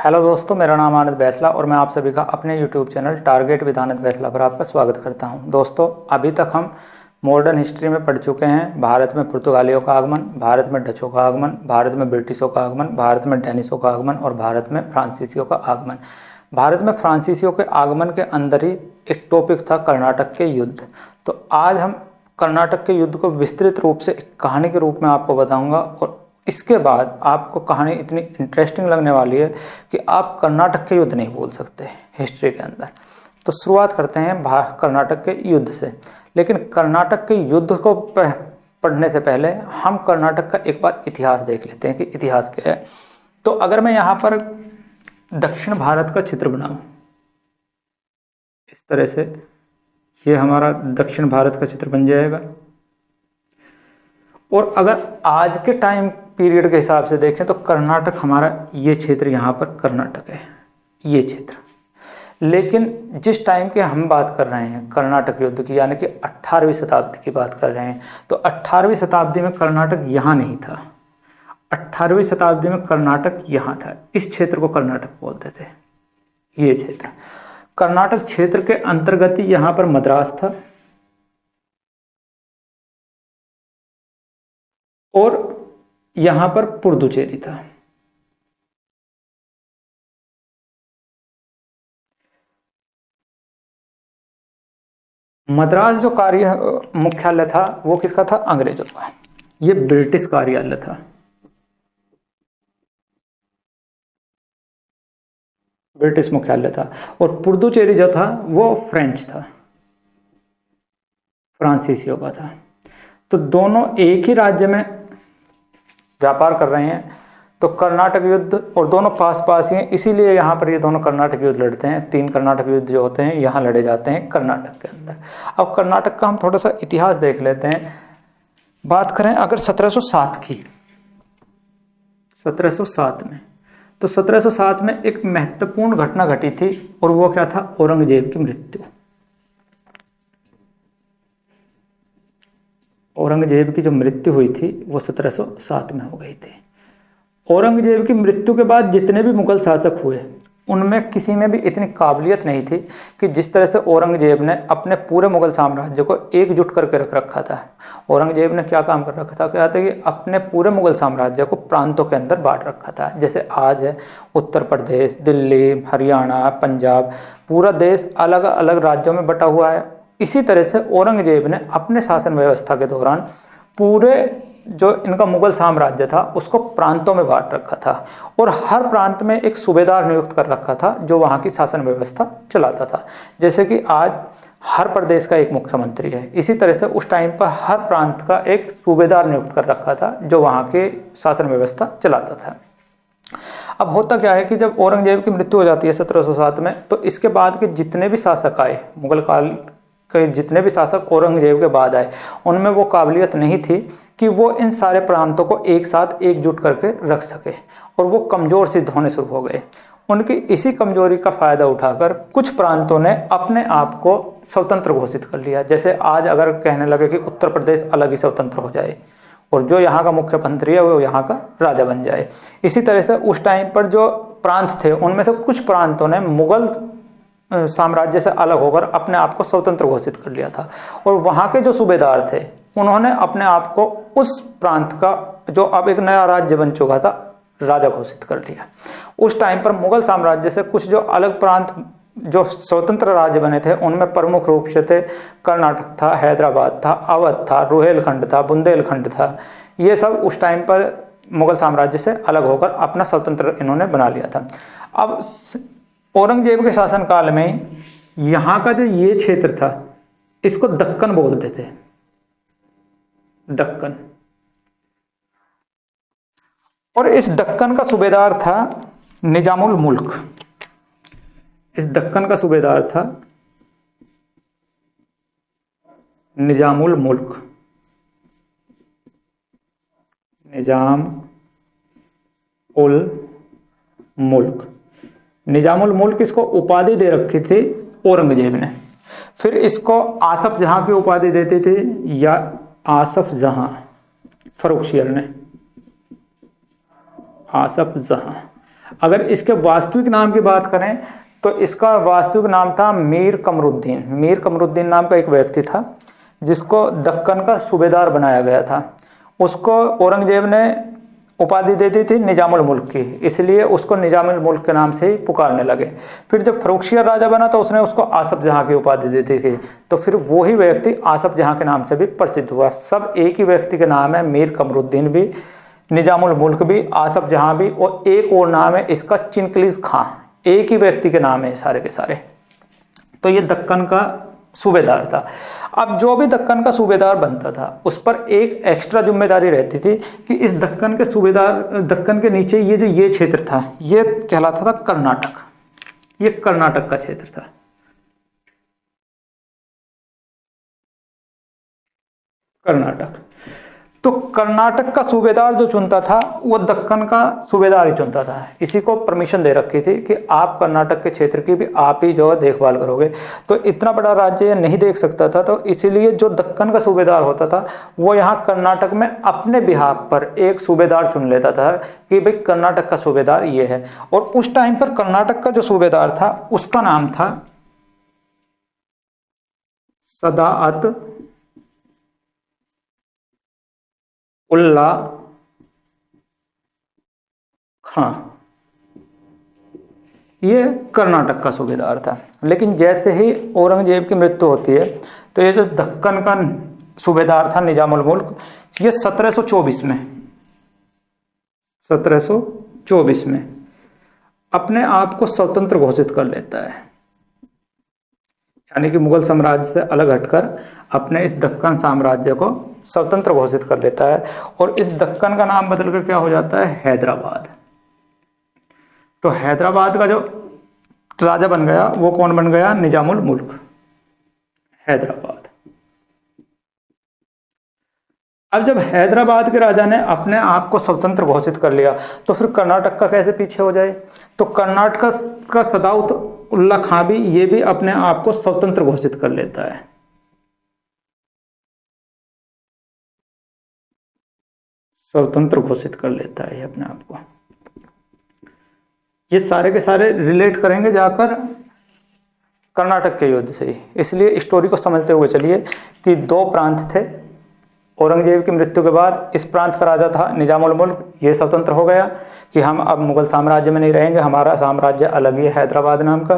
Hello दोस्तों, मेरा नाम आनंद बैसला और मैं आप सभी का अपने यूट्यूब चैनल टारगेट विद आनंद बैसला पर आपका स्वागत करता हूं। दोस्तों, अभी तक हम मॉडर्न हिस्ट्री में पढ़ चुके हैं। भारत में पुर्तगालियों का आगमन, भारत में डचों का आगमन, भारत में ब्रिटिशों का आगमन, भारत में डेनिशों का आगमन और भारत में फ्रांसीसियों का आगमन। भारत में फ्रांसीसियों के आगमन के अंदर ही एक टॉपिक था कर्नाटक के युद्ध। तो आज हम कर्नाटक के युद्ध को विस्तृत रूप से एक कहानी के रूप में आपको बताऊंगा और इसके बाद आपको कहानी इतनी इंटरेस्टिंग लगने वाली है कि आप कर्नाटक के युद्ध नहीं भूल सकते हिस्ट्री के अंदर। तो शुरुआत करते हैं कर्नाटक के युद्ध से। लेकिन कर्नाटक के युद्ध को पढ़ने से पहले हम कर्नाटक का एक बार इतिहास देख लेते हैं कि इतिहास क्या है। तो अगर मैं यहाँ पर दक्षिण भारत का चित्र बनाऊं इस तरह से, ये हमारा दक्षिण भारत का चित्र बन जाएगा। और अगर आज के टाइम पीरियड के हिसाब से देखें तो कर्नाटक हमारा ये क्षेत्र यहाँ पर कर्नाटक है, ये क्षेत्र। लेकिन जिस टाइम के हम बात कर रहे हैं कर्नाटक युद्ध की, यानी कि 18वीं शताब्दी की बात कर रहे हैं, तो 18वीं शताब्दी में कर्नाटक यहाँ नहीं था। 18वीं शताब्दी में कर्नाटक यहाँ था। इस क्षेत्र को कर्नाटक बोलते थे। ये क्षेत्र कर्नाटक क्षेत्र के अंतर्गत ही यहाँ पर मद्रास था और यहां पर पुडुचेरी था। मद्रास जो कार्य मुख्यालय था वो किसका था? अंग्रेजों का। ये ब्रिटिश कार्यालय था, ब्रिटिश मुख्यालय था। और पुडुचेरी जो था वो फ्रेंच था, फ्रांसीसियों का था। तो दोनों एक ही राज्य में व्यापार कर रहे हैं। तो कर्नाटक युद्ध, और दोनों पास पास ही हैं, इसीलिए यहाँ पर ये दोनों कर्नाटक युद्ध लड़ते हैं। 3 कर्नाटक युद्ध जो होते हैं यहाँ लड़े जाते हैं कर्नाटक के अंदर। अब कर्नाटक का हम थोड़ा सा इतिहास देख लेते हैं। बात करें अगर 1707 की, 1707 में, तो 1707 में एक महत्वपूर्ण घटना घटी थी और वो क्या था? औरंगजेब की मृत्यु। औरंगजेब की जो मृत्यु हुई थी वो 1707 में हो गई थी। औरंगजेब की मृत्यु के बाद जितने भी मुगल शासक हुए उनमें किसी में भी इतनी काबिलियत नहीं थी कि जिस तरह से औरंगजेब ने अपने पूरे मुगल साम्राज्य को एकजुट करके रख रखा था। औरंगजेब ने क्या काम कर रखा था? क्या था कि अपने पूरे मुगल साम्राज्य को प्रांतों के अंदर बांट रखा था। जैसे आज है उत्तर प्रदेश, दिल्ली, हरियाणा, पंजाब, पूरा देश अलग अलग राज्यों में बटा हुआ है। इसी तरह से औरंगजेब ने अपने शासन व्यवस्था के दौरान पूरे जो इनका मुगल साम्राज्य था उसको प्रांतों में बांट रखा था और हर प्रांत में एक सूबेदार नियुक्त कर रखा था जो वहाँ की शासन व्यवस्था चलाता था। जैसे कि आज हर प्रदेश का एक मुख्यमंत्री है, इसी तरह से उस टाइम पर हर प्रांत का एक सूबेदार नियुक्त कर रखा था जो वहाँ के शासन व्यवस्था चलाता था। अब होता क्या है कि जब औरंगजेब की मृत्यु हो जाती है 1707 में, तो इसके बाद के जितने भी शासक आए, मुगल काल के जितने भी शासक औरंगजेब के बाद आए, उनमें वो काबिलियत नहीं थी कि वो इन सारे प्रांतों को एक साथ एकजुट करके रख सके और वो कमज़ोर सिद्ध होने शुरू हो गए। उनकी इसी कमजोरी का फ़ायदा उठाकर कुछ प्रांतों ने अपने आप को स्वतंत्र घोषित कर लिया। जैसे आज अगर कहने लगे कि उत्तर प्रदेश अलग ही स्वतंत्र हो जाए और जो यहाँ का मुख्यमंत्री है वो यहाँ का राजा बन जाए। इसी तरह से उस टाइम पर जो प्रांत थे उनमें से कुछ प्रांतों ने मुगल साम्राज्य से अलग होकर अपने आप को स्वतंत्र घोषित कर लिया था और वहाँ के जो सूबेदार थे उन्होंने अपने आप को उस प्रांत का, जो अब एक नया राज्य बन चुका था, राजा घोषित कर लिया। उस टाइम पर मुगल साम्राज्य से कुछ जो अलग प्रांत जो स्वतंत्र राज्य बने थे उनमें प्रमुख रूप से थे कर्नाटक था, हैदराबाद था, अवध था, रोहेलखंड था, बुंदेलखंड था। ये सब उस टाइम पर मुगल साम्राज्य से अलग होकर अपना स्वतंत्र इन्होंने बना लिया था। अब औरंगजेब के शासनकाल में यहाँ का जो ये क्षेत्र था इसको दक्कन बोलते थे, दक्कन। और इस दक्कन का सूबेदार था निजामुल मुल्क। इस दक्कन का सूबेदार था निजामुल मुल्क, निजाम उल मुल्क। निजामुल मुल्क इसको उपाधि दे रखी थी औरंगजेब ने। फिर इसको आसफ जहां की उपाधि देते थे, या आसफ जहां, फर्रुखशियर ने, आसफ जहां। अगर इसके वास्तविक नाम की बात करें तो इसका वास्तविक नाम था मीर कमरुद्दीन। मीर कमरुद्दीन नाम का एक व्यक्ति था जिसको दक्कन का सूबेदार बनाया गया था। उसको औरंगजेब ने उपाधि दे दी थी निजामुल मुल्क की, इसलिए उसको निजामुल मुल्क के नाम से ही पुकारने लगे। फिर जब फर्रुखशियर राजा बना तो उसने उसको आसफ जहां की उपाधि दे दी थी, तो फिर वो ही व्यक्ति आसफ जहां के नाम से भी प्रसिद्ध हुआ। सब एक ही व्यक्ति के नाम है, मीर कमरुद्दीन भी, निजामुल मुल्क भी, आसफ जहां भी, और एक और नाम है इसका चिनकलीज खां। एक ही व्यक्ति के नाम है सारे के सारे। तो ये दक्कन का सूबेदार था। अब जो भी दक्कन का सूबेदार बनता था उस पर एक एक्स्ट्रा जिम्मेदारी रहती थी कि इस दक्कन के सूबेदार, दक्कन के नीचे ये क्षेत्र था, ये कहलाता था कर्नाटक। ये कर्नाटक का क्षेत्र था। कर्नाटक। तो कर्नाटक का सूबेदार जो चुनता था वो दक्कन का सूबेदार ही चुनता था। इसी को परमिशन दे रखी थी कि आप कर्नाटक के क्षेत्र की भी आप ही जो है देखभाल करोगे। तो इतना बड़ा राज्य ये नहीं देख सकता था, तो इसीलिए जो दक्कन का सूबेदार होता था वो यहाँ कर्नाटक में अपने बिहाफ पर एक सूबेदार चुन लेता था कि भाई कर्नाटक का सूबेदार ये है। और उस टाइम पर कर्नाटक का जो सूबेदार था उसका नाम था सदाअत उल्ला खां। ये कर्नाटक का सूबेदार था। लेकिन जैसे ही औरंगजेब की मृत्यु होती है तो ये जो दक्कन का सूबेदार था निजामुल मुल्क, ये 1724 में अपने आप को स्वतंत्र घोषित कर लेता है। यानी कि मुगल साम्राज्य से अलग हटकर अपने इस दक्कन साम्राज्य को स्वतंत्र घोषित कर लेता है। और इस दक्कन का नाम बदलकर क्या हो जाता है, हैदराबाद। तो हैदराबाद का जो राजा बन गया वो कौन बन गया, निजामुल मुल्क, हैदराबाद। अब जब हैदराबाद के राजा ने अपने आप को स्वतंत्र घोषित कर लिया तो फिर कर्नाटक का कैसे पीछे हो जाए। तो कर्नाटक का सदाउत उल्ला खां भी ये भी अपने आप को स्वतंत्र घोषित कर लेता है। स्वतंत्र घोषित कर लेता है ये अपने आप को। ये सारे के सारे रिलेट करेंगे जाकर कर्नाटक के युद्ध से ही। इसलिए स्टोरी को समझते हुए चलिए कि दो प्रांत थे। औरंगजेब की मृत्यु के बाद इस प्रांत का राजा था निजामुल मुल्क, ये स्वतंत्र हो गया कि हम अब मुगल साम्राज्य में नहीं रहेंगे, हमारा साम्राज्य अलग ही है, हैदराबाद नाम का।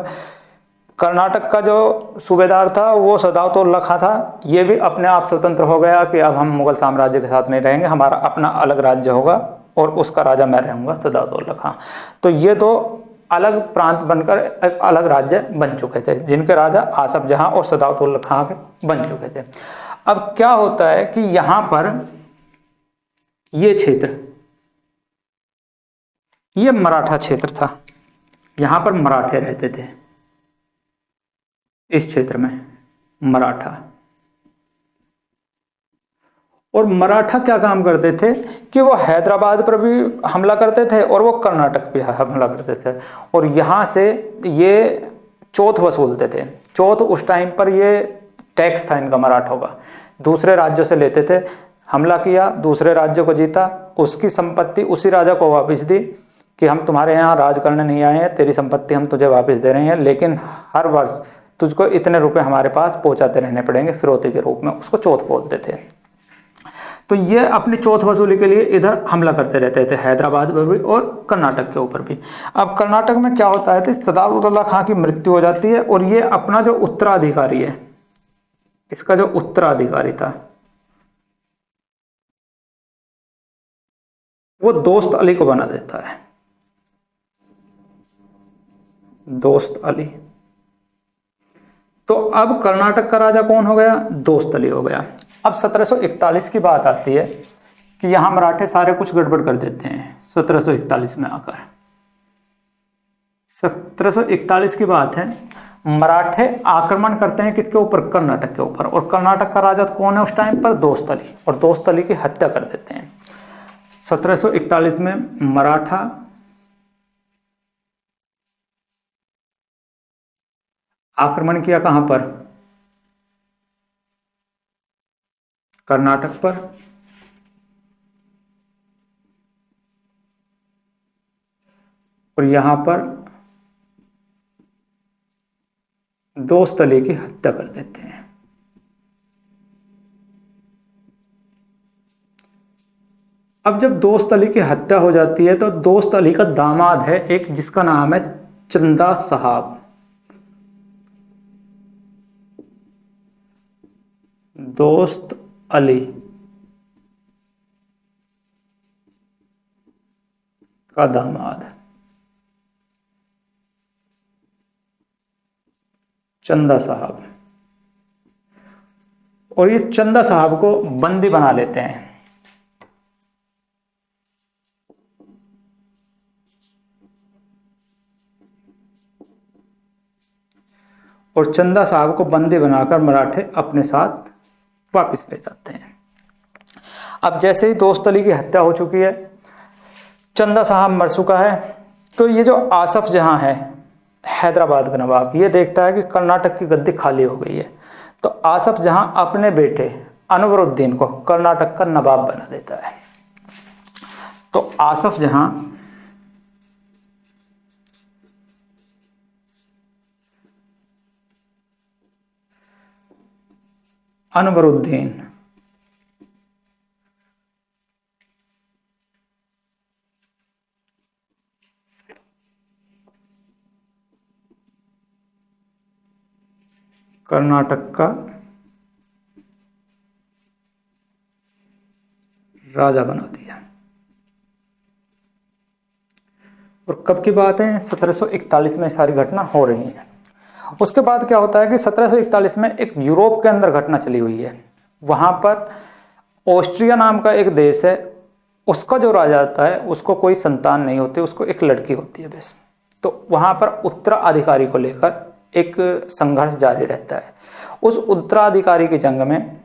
कर्नाटक का जो सूबेदार था वो सदाउत उल्ला खां था, ये भी अपने आप स्वतंत्र हो गया कि अब हम मुगल साम्राज्य के साथ नहीं रहेंगे, हमारा अपना अलग राज्य होगा और उसका राजा मैं रहूंगा, सदाउत उल्ला खां। तो ये दो अलग प्रांत बनकर एक अलग राज्य बन चुके थे, जिनके राजा आसफ जहां और सदाउत उल्ला खां के बन चुके थे। अब क्या होता है कि यहां पर ये क्षेत्र, ये मराठा क्षेत्र था, यहां पर मराठे रहते थे। इस क्षेत्र में मराठा, और मराठा क्या काम करते थे कि वो हैदराबाद पर भी हमला करते थे और वो कर्नाटक पे हमला करते थे। और यहाँ से ये चौथ वसूलते थे। चौथ उस टाइम पर ये टैक्स था इनका मराठों का, दूसरे राज्यों से लेते थे। हमला किया, दूसरे राज्य को जीता, उसकी संपत्ति उसी राजा को वापस दी कि हम तुम्हारे यहाँ राज करने नहीं आए हैं, तेरी संपत्ति हम तुझे वापस दे रहे हैं, लेकिन हर वर्ष तुझको इतने रुपए हमारे पास पहुंचाते रहने पड़ेंगे फिरौती के रूप में। उसको चौथ बोलते थे। तो ये अपनी चौथ वसूली के लिए इधर हमला करते रहते थे, हैदराबाद पर भी और कर्नाटक के ऊपर भी। अब कर्नाटक में क्या होता है, सदाउत उल्ला खां की मृत्यु हो जाती है और ये अपना जो उत्तराधिकारी है, इसका जो उत्तराधिकारी था वो दोस्त अली को बना देता है। दोस्त अली। तो अब कर्नाटक का राजा कौन हो गया, दोस्त अली हो गया। अब 1741 की बात आती है कि यहां मराठे सारे कुछ गड़बड़ कर देते हैं। 1741 में आकर 1741 की बात है, मराठे आक्रमण करते हैं किसके ऊपर, कर्नाटक के ऊपर। और कर्नाटक का राजा कौन है उस टाइम पर, दोस्त अली, और दोस्त अली की हत्या कर देते हैं। 1741 में मराठा आक्रमण किया कहां पर, कर्नाटक पर। और यहां पर दोस्त अली की हत्या कर देते हैं। अब जब दोस्त अली की हत्या हो जाती है तो दोस्त अली का दामाद है एक, जिसका नाम है चंदा साहब। दोस्त अली का दामाद चंदा साहब, और ये चंदा साहब को बंदी बना लेते हैं। और चंदा साहब को बंदी बनाकर मराठे अपने साथ वापस ले जाते हैं। अब जैसे ही दोस्त अली की हत्या हो चुकी है, चंदा साहब मर चुका है, तो ये जो आसफ जहां है हैदराबाद का नवाब, ये देखता है कि कर्नाटक की गद्दी खाली हो गई है, तो आसफ जहां अपने बेटे अनवरुद्दीन को कर्नाटक का नवाब बना देता है। तो आसफ जहां अनवरुद्दीन कर्नाटक का राजा बना दिया। और कब की बात है? 1741 में सारी घटना हो रही है। उसके बाद क्या होता है कि 1741 में एक यूरोप के अंदर घटना चली हुई है। वहां पर ऑस्ट्रिया नाम का एक देश है, उसका जो राजा आता है उसको कोई संतान नहीं होती, उसको एक लड़की होती है बस। तो वहां पर उत्तराधिकारी को लेकर एक संघर्ष जारी रहता है। उस उत्तराधिकारी की जंग में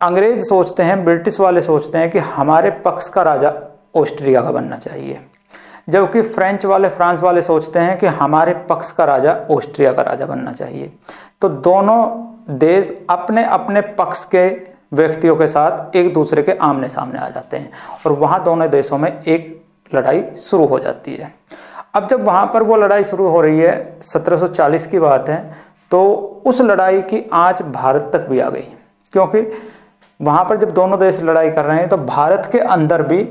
अंग्रेज सोचते हैं, ब्रिटिश वाले सोचते हैं कि हमारे पक्ष का राजा ऑस्ट्रिया का बनना चाहिए, जबकि फ्रेंच वाले, फ्रांस वाले सोचते हैं कि हमारे पक्ष का राजा ऑस्ट्रिया का राजा बनना चाहिए। तो दोनों देश अपने अपने पक्ष के व्यक्तियों के साथ एक दूसरे के आमने सामने आ जाते हैं और वहां दोनों देशों में एक लड़ाई शुरू हो जाती है। अब जब वहां पर वो लड़ाई शुरू हो रही है, 1740 की बात है, तो उस लड़ाई की आंच भारत तक भी आ गई, क्योंकि वहां पर जब दोनों देश लड़ाई कर रहे हैं तो भारत के अंदर भी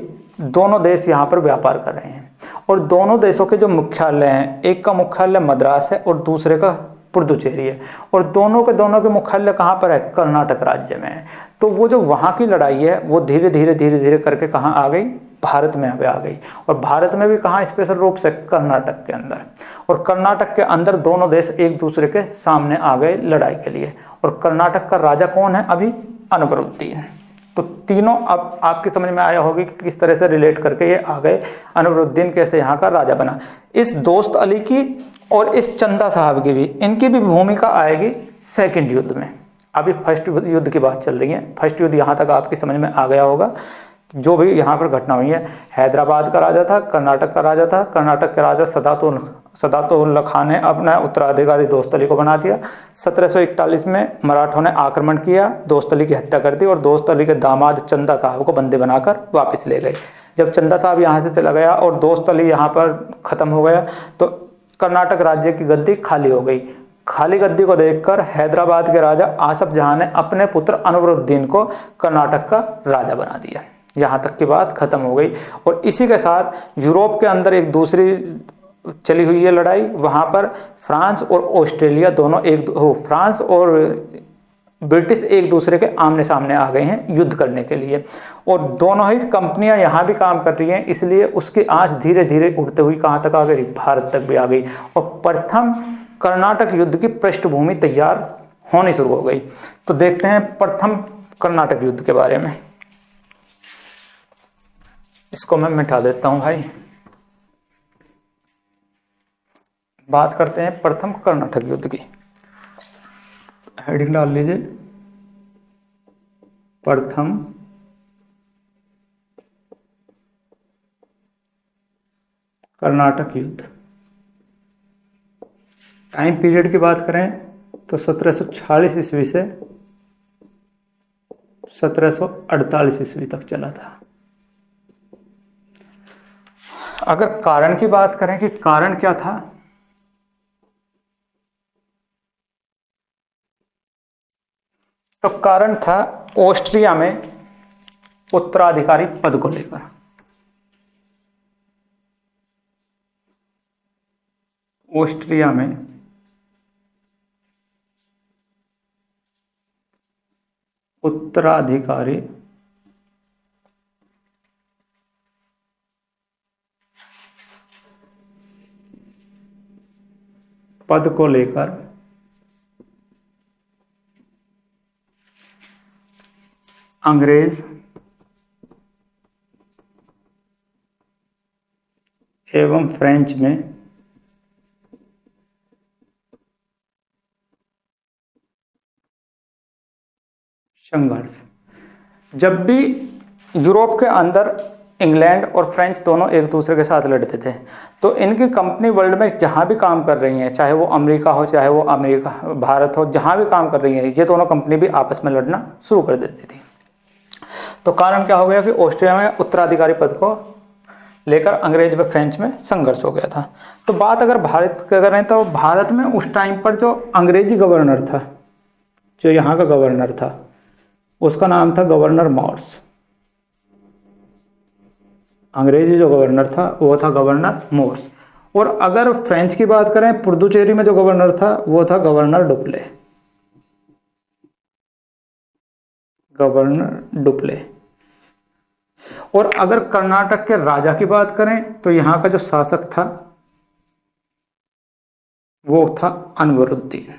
दोनों देश यहाँ पर व्यापार कर रहे हैं। और दोनों देशों के जो मुख्यालय हैं, एक का मुख्यालय मद्रास है और दूसरे का पुडुचेरी है, और दोनों के मुख्यालय कहाँ पर है? कर्नाटक राज्य में है। तो वो जो वहाँ की लड़ाई है वो धीरे धीरे करके कहाँ आ गई? भारत में आ गई। और भारत में भी कहाँ स्पेशल रूप से? कर्नाटक के अंदर। और कर्नाटक के अंदर दोनों देश एक दूसरे के सामने आ गए लड़ाई के लिए। और कर्नाटक का राजा कौन है अभी? अनवरुद्दीन। तो तीनों अब आपकी समझ में आया होगी कि किस तरह से रिलेट करके ये आ गए, अनवरुद्दीन कैसे यहाँ का राजा बना। इस दोस्त अली की और इस चंदा साहब की भी, इनकी भी भूमिका आएगी सेकंड युद्ध में। अभी फर्स्ट युद्ध की बात चल रही है। फर्स्ट युद्ध यहाँ तक आपकी समझ में आ गया होगा। जो भी यहाँ पर घटना हुई है, हैदराबाद का राजा था, कर्नाटक का राजा था। कर्नाटक के राजा सदातउल्ला खान ने अपना उत्तराधिकारी दोस्त अली को बना दिया। 1741 में मराठों ने आक्रमण किया, दोस्त अली की हत्या कर दी और दोस्त अली के दामाद चंदा साहब को बंदी बनाकर वापस ले गए। जब चंदा साहब यहाँ से चला गया और दोस्त अली यहाँ पर खत्म हो गया, तो कर्नाटक राज्य की गद्दी खाली हो गई। खाली गद्दी को देखकर हैदराबाद के राजा आसफ जहां ने अपने पुत्र अनवरुद्दीन को कर्नाटक का राजा बना दिया। यहाँ तक की बात खत्म हो गई। और इसी के साथ यूरोप के अंदर एक दूसरी चली हुई है लड़ाई। वहां पर फ्रांस और ऑस्ट्रेलिया दोनों फ्रांस और ब्रिटिश एक दूसरे के आमने सामने आ गए हैं युद्ध करने के लिए। और दोनों ही कंपनियां यहाँ भी काम कर रही हैं, इसलिए उसकी आंच धीरे धीरे उड़ते हुई कहाँ तक आ गई? भारत तक भी आ गई। और प्रथम कर्नाटक युद्ध की पृष्ठभूमि तैयार होनी शुरू हो गई। तो देखते हैं प्रथम कर्नाटक युद्ध के बारे में। इसको मैं मिटा देता हूं भाई। बात करते हैं प्रथम कर्नाटक युद्ध की। हेडिंग डाल लीजिए, प्रथम कर्नाटक युद्ध। टाइम पीरियड की बात करें तो 1740 ईस्वी से 1748 ईस्वी तक चला था। अगर कारण की बात करें कि कारण क्या था, तो कारण था ऑस्ट्रिया में उत्तराधिकारी पद को लेकर। ऑस्ट्रिया में उत्तराधिकारी पद को लेकर अंग्रेज एवं फ्रेंच में संघर्ष। जब भी यूरोप के अंदर इंग्लैंड और फ्रेंच दोनों एक दूसरे के साथ लड़ते थे, तो इनकी कंपनी वर्ल्ड में जहां भी काम कर रही हैं, चाहे वो अमेरिका हो, चाहे वो अमेरिका भारत हो, जहां भी काम कर रही है, ये दोनों कंपनी भी आपस में लड़ना शुरू कर देती थी। तो कारण क्या हो गया कि ऑस्ट्रिया में उत्तराधिकारी पद को लेकर अंग्रेज व फ्रेंच में संघर्ष हो गया था। तो बात अगर भारत की करें, तो भारत में उस टाइम पर जो अंग्रेजी गवर्नर था, जो यहाँ का गवर्नर था, उसका नाम था गवर्नर मॉर्स। अंग्रेजी जो गवर्नर था वो था गवर्नर मोर्स। और अगर फ्रेंच की बात करें, पुडुचेरी में जो गवर्नर था वो था गवर्नर डुप्ले। Governor Dupleix. और अगर कर्नाटक के राजा की बात करें, तो यहां का जो शासक था वो था अनवरुद्दीन।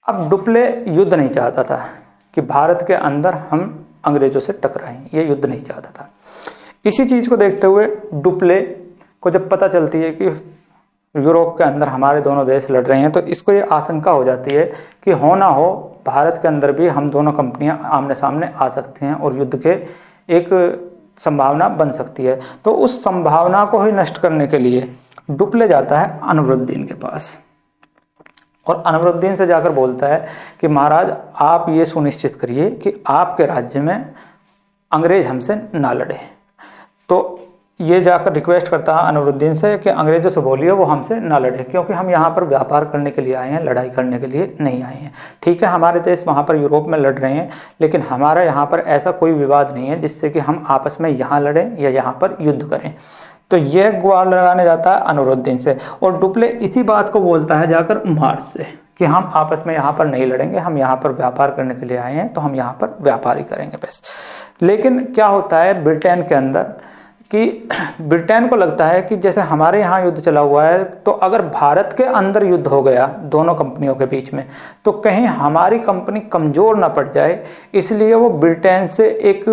अब डुप्ले युद्ध नहीं चाहता था कि भारत के अंदर हम अंग्रेजों से टकराएं, ये युद्ध नहीं चाहता था। इसी चीज को देखते हुए डुप्ले को जब पता चलती है कि यूरोप के अंदर हमारे दोनों देश लड़ रहे हैं, तो इसको ये आशंका हो जाती है कि हो ना हो भारत के अंदर भी हम दोनों कंपनियां आमने सामने आ सकती हैं और युद्ध के एक संभावना बन सकती है। तो उस संभावना को ही नष्ट करने के लिए डुप्ले जाता है अनवरुद्दीन के पास और अनवरुद्दीन से जाकर बोलता है कि महाराज, आप ये सुनिश्चित करिए कि आपके राज्य में अंग्रेज हमसे ना लड़े। तो ये जाकर रिक्वेस्ट करता है अनवरुद्दीन से कि अंग्रेजों से बोलिए वो हमसे ना लड़े, क्योंकि हम यहाँ पर व्यापार करने के लिए आए हैं, लड़ाई करने के लिए नहीं आए हैं। ठीक है, हमारे देश वहाँ पर यूरोप में लड़ रहे हैं, लेकिन हमारा यहाँ पर ऐसा कोई विवाद नहीं है जिससे कि हम आपस में यहाँ लड़ें या यहाँ पर युद्ध करें। तो यह गुहार लगाने जाता है अनवरुद्दीन से, और डुप्ले इसी बात को बोलता है जाकर मार्च से कि हम आपस में यहाँ पर नहीं लड़ेंगे, हम यहाँ पर व्यापार करने के लिए आए हैं, तो हम यहाँ पर व्यापार ही करेंगे बस। लेकिन क्या होता है ब्रिटेन के अंदर कि ब्रिटेन को लगता है कि जैसे हमारे यहाँ युद्ध चला हुआ है, तो अगर भारत के अंदर युद्ध हो गया दोनों कंपनियों के बीच में, तो कहीं हमारी कंपनी कमजोर ना पड़ जाए, इसलिए वो ब्रिटेन से एक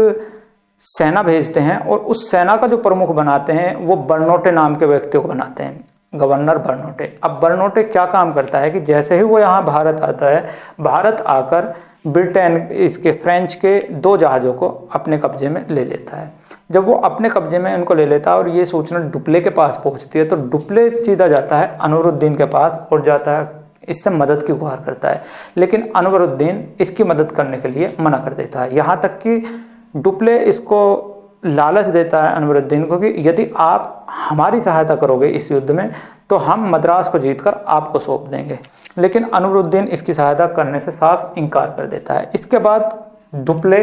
सेना भेजते हैं और उस सेना का जो प्रमुख बनाते हैं वो बर्नोटे नाम के व्यक्ति को बनाते हैं, गवर्नर बर्नोटे। अब बर्नोटे क्या काम करता है कि जैसे ही वो यहाँ भारत आता है, भारत आकर ब्रिटेन इसके फ्रेंच के 2 जहाज़ों को अपने कब्जे में ले लेता है। जब वो अपने कब्जे में इनको ले लेता है और ये सूचना डुप्ले के पास पहुंचती है, तो डुप्ले सीधा जाता है अनवरुद्दीन के पास और जाता है इससे मदद की गुहार करता है, लेकिन अनवरुद्दीन इसकी मदद करने के लिए मना कर देता है। यहाँ तक कि डुप्ले इसको लालच देता है अनवरुद्दीन को कि यदि आप हमारी सहायता करोगे इस युद्ध में, तो हम मद्रास को जीतकर आपको सौंप देंगे। लेकिन अनवरुद्दीन इसकी सहायता करने से साफ इनकार कर देता है। इसके बाद डुप्ले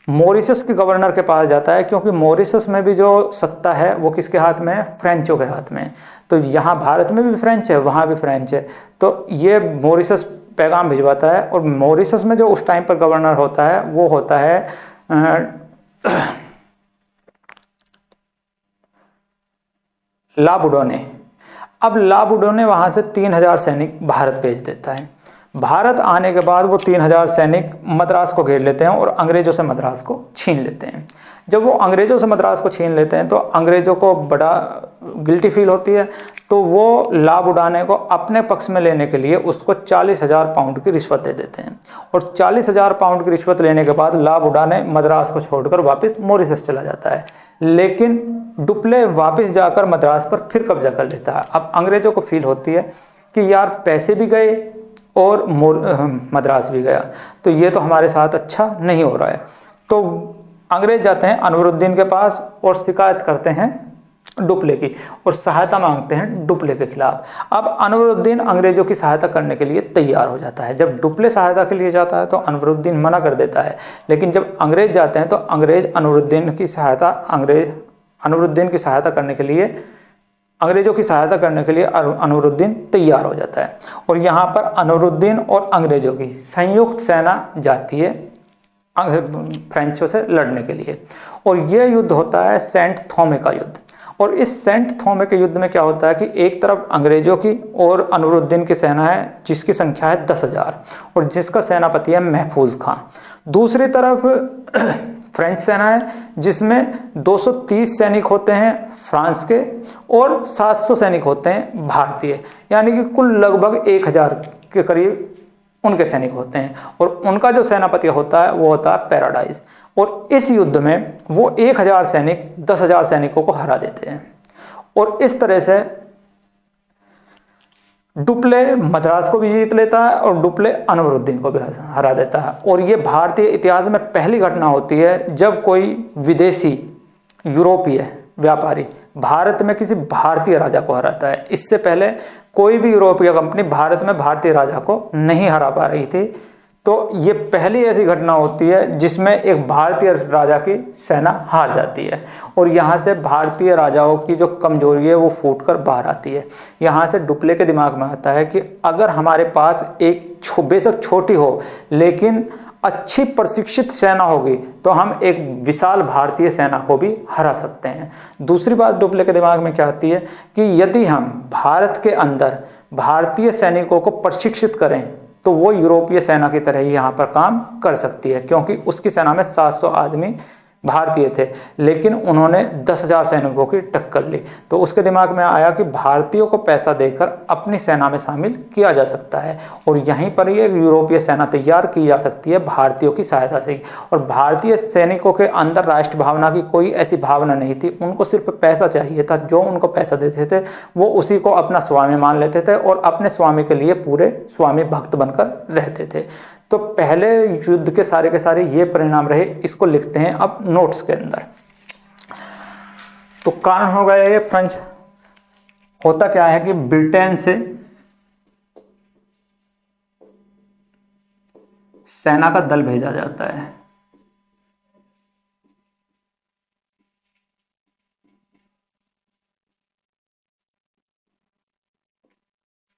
मॉरिशस के गवर्नर के पास जाता है, क्योंकि मॉरिशस में भी जो सत्ता है वो किसके हाथ में है? फ्रेंचों के हाथ में है। तो यहाँ भारत में भी फ्रेंच है, वहाँ भी फ्रेंच है। तो ये मॉरिशस पैगाम भिजवाता है, और मॉरिशस में जो उस टाइम पर गवर्नर होता है वो होता है लाबुडोने। अब लाबुडोने वहाँ से 3000 सैनिक भारत भेज देता है। भारत आने के बाद वो 3000 सैनिक मद्रास को घेर लेते हैं और अंग्रेजों से मद्रास को छीन लेते हैं। जब वो अंग्रेजों से मद्रास को छीन लेते हैं तो अंग्रेजों को बड़ा गिल्टी फील होती है, तो वो लाबुडाने को अपने पक्ष में लेने के लिए उसको 40,000 पाउंड की रिश्वत दे देते हैं। और 40,000 पाउंड की रिश्वत लेने के बाद लाबुडाने मद्रास को छोड़कर वापस मॉरिशस चला जाता है। लेकिन डुप्ले वापस जाकर मद्रास पर फिर कब्जा कर लेता है। अब अंग्रेजों को फील होती है कि यार पैसे भी गए और मद्रास भी गया। तो ये तो हमारे साथ अच्छा नहीं हो रहा है। तो अंग्रेज जाते हैं अनवरुद्दीन के पास और शिकायत करते हैं डुप्ले की और सहायता मांगते हैं डुप्ले के खिलाफ। अब अनवरुद्दीन अंग्रेजों की सहायता करने के लिए तैयार हो जाता है। जब डुप्ले सहायता के लिए जाता है तो अनवरुद्दीन मना कर देता है, लेकिन जब अंग्रेज जाते हैं तो अंग्रेज अनवरुद्दीन की सहायता करने के लिए अंग्रेजों की सहायता करने के लिए अनवरुद्दीन तैयार हो जाता है। और यहाँ पर अनवरुद्दीन और अंग्रेजों की संयुक्त सेना जाती है फ्रेंचों से लड़ने के लिए, और यह युद्ध होता है सेंट थॉमे का युद्ध। और इस सेंट थॉमे के युद्ध में क्या होता है कि एक तरफ अंग्रेजों की और अनवरुद्दीन की सेना है जिसकी संख्या है 10,000 और जिसका सेनापति है महफूज खां। दूसरी तरफ फ्रेंच सेना है जिसमें 230 सैनिक होते हैं फ्रांस के और 700 सैनिक होते हैं भारतीय, यानी कि कुल लगभग 1000 के करीब उनके सैनिक होते हैं। और उनका जो सेनापति होता है वो होता है पैराडाइज। और इस युद्ध में वो 1000 सैनिक 10,000 सैनिकों को हरा देते हैं। और इस तरह से डुप्ले मद्रास को भी जीत लेता है और डुप्ले अनवरुद्दीन को भी हरा देता है। और ये भारतीय इतिहास में पहली घटना होती है जब कोई विदेशी यूरोपीय व्यापारी भारत में किसी भारतीय राजा को हराता है। इससे पहले कोई भी यूरोपीय कंपनी भारत में भारतीय राजा को नहीं हरा पा रही थी। तो ये पहली ऐसी घटना होती है जिसमें एक भारतीय राजा की सेना हार जाती है और यहाँ से भारतीय राजाओं की जो कमजोरी है वो फूटकर बाहर आती है। यहाँ से डुप्ले के दिमाग में आता है कि अगर हमारे पास एक बेशक छोटी हो लेकिन अच्छी प्रशिक्षित सेना होगी तो हम एक विशाल भारतीय सेना को भी हरा सकते हैं। दूसरी बात डुप्ले के दिमाग में क्या आती है कि यदि हम भारत के अंदर भारतीय सैनिकों को प्रशिक्षित करें तो वो यूरोपीय सेना की तरह ही यहाँ पर काम कर सकती है, क्योंकि उसकी सेना में 700 आदमी भारतीय थे लेकिन उन्होंने 10,000 सैनिकों की टक्कर ली। तो उसके दिमाग में आया कि भारतीयों को पैसा देकर अपनी सेना में शामिल किया जा सकता है और यहीं पर ही एक यूरोपीय सेना तैयार की जा सकती है भारतीयों की सहायता से ही। और भारतीय सैनिकों के अंदर राष्ट्र भावना की कोई ऐसी भावना नहीं थी, उनको सिर्फ पैसा चाहिए था। जो उनको पैसा देते थे वो उसी को अपना स्वामी मान लेते थे और अपने स्वामी के लिए पूरे स्वामी भक्त बनकर रहते थे। तो पहले युद्ध के सारे ये परिणाम रहे। इसको लिखते हैं अब नोट्स के अंदर। तो कारण हो गया ये फ्रेंच। होता क्या है कि ब्रिटेन से सेना का दल भेजा जाता है।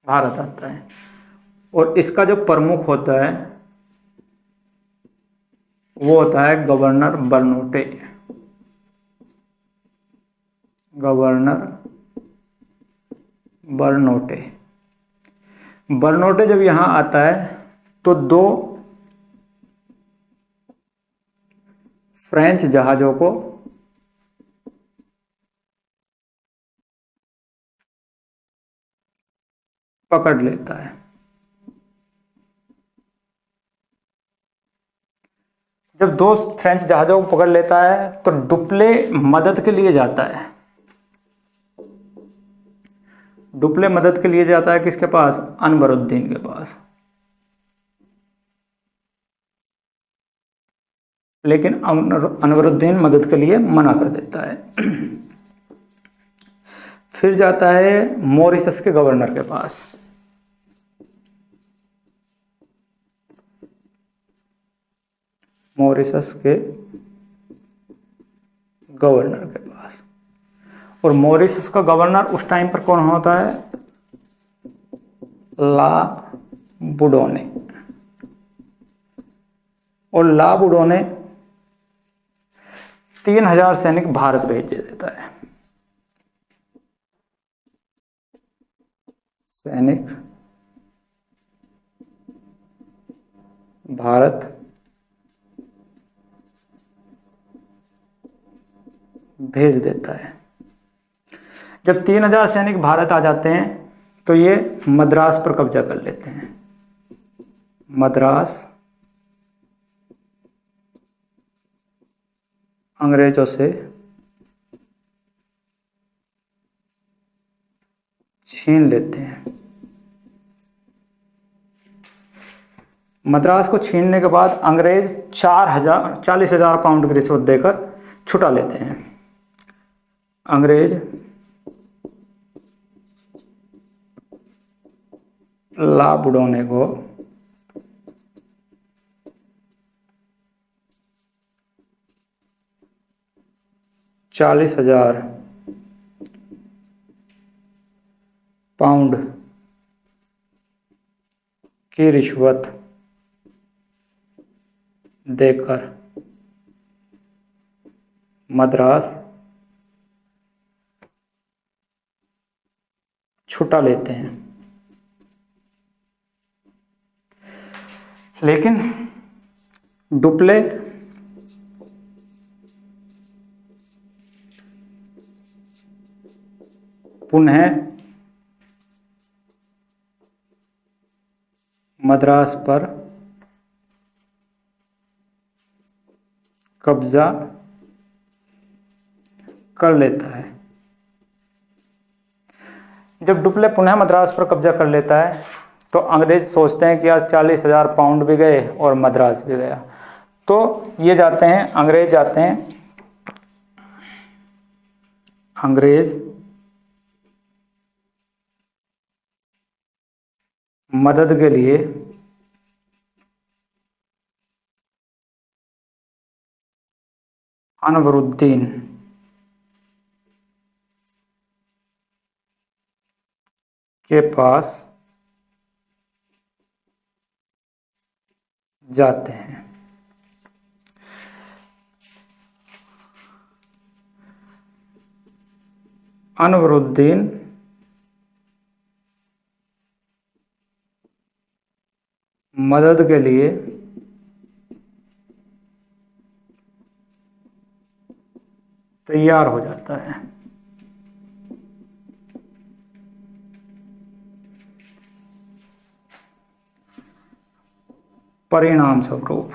भारत आता है और इसका जो प्रमुख होता है वो होता है गवर्नर बर्नोटे। गवर्नर बर्नोटे। बर्नोटे जब यहां आता है तो 2 फ्रेंच जहाजों को पकड़ लेता है। जब 2 फ्रेंच जहाजों को पकड़ लेता है तो डुप्ले मदद के लिए जाता है। डुप्ले मदद के लिए जाता है किसके पास? अनवरुद्दीन के पास। लेकिन अनवरुद्दीन मदद के लिए मना कर देता है। फिर जाता है मॉरिशस के गवर्नर के पास। मॉरिशस के गवर्नर के पास। और मॉरिशस का गवर्नर उस टाइम पर कौन होता है? ला बुडोने। और ला बुडोने 3000 सैनिक भारत भेज देता है। सैनिक भारत भेज देता है। जब 3000 सैनिक भारत आ जाते हैं तो ये मद्रास पर कब्जा कर लेते हैं। मद्रास अंग्रेजों से छीन लेते हैं। मद्रास को छीनने के बाद अंग्रेज 40,000 पाउंड की रिश्वत देकर छुटा लेते हैं। अंग्रेज लाभ उड़ाने को $40,000 पाउंड की रिश्वत देकर मद्रास छुटा लेते हैं। लेकिन डुप्ले पुनः मद्रास पर कब्जा कर लेता है। जब डुप्ले पुनः मद्रास पर कब्जा कर लेता है तो अंग्रेज सोचते हैं कि यार 40,000 पाउंड भी गए और मद्रास भी गया, तो ये जाते हैं, अंग्रेज जाते हैं, अंग्रेज मदद के लिए अनवरुद्दीन के पास जाते हैं। अनवरुद्दीन मदद के लिए तैयार हो जाता है। परिणाम स्वरूप,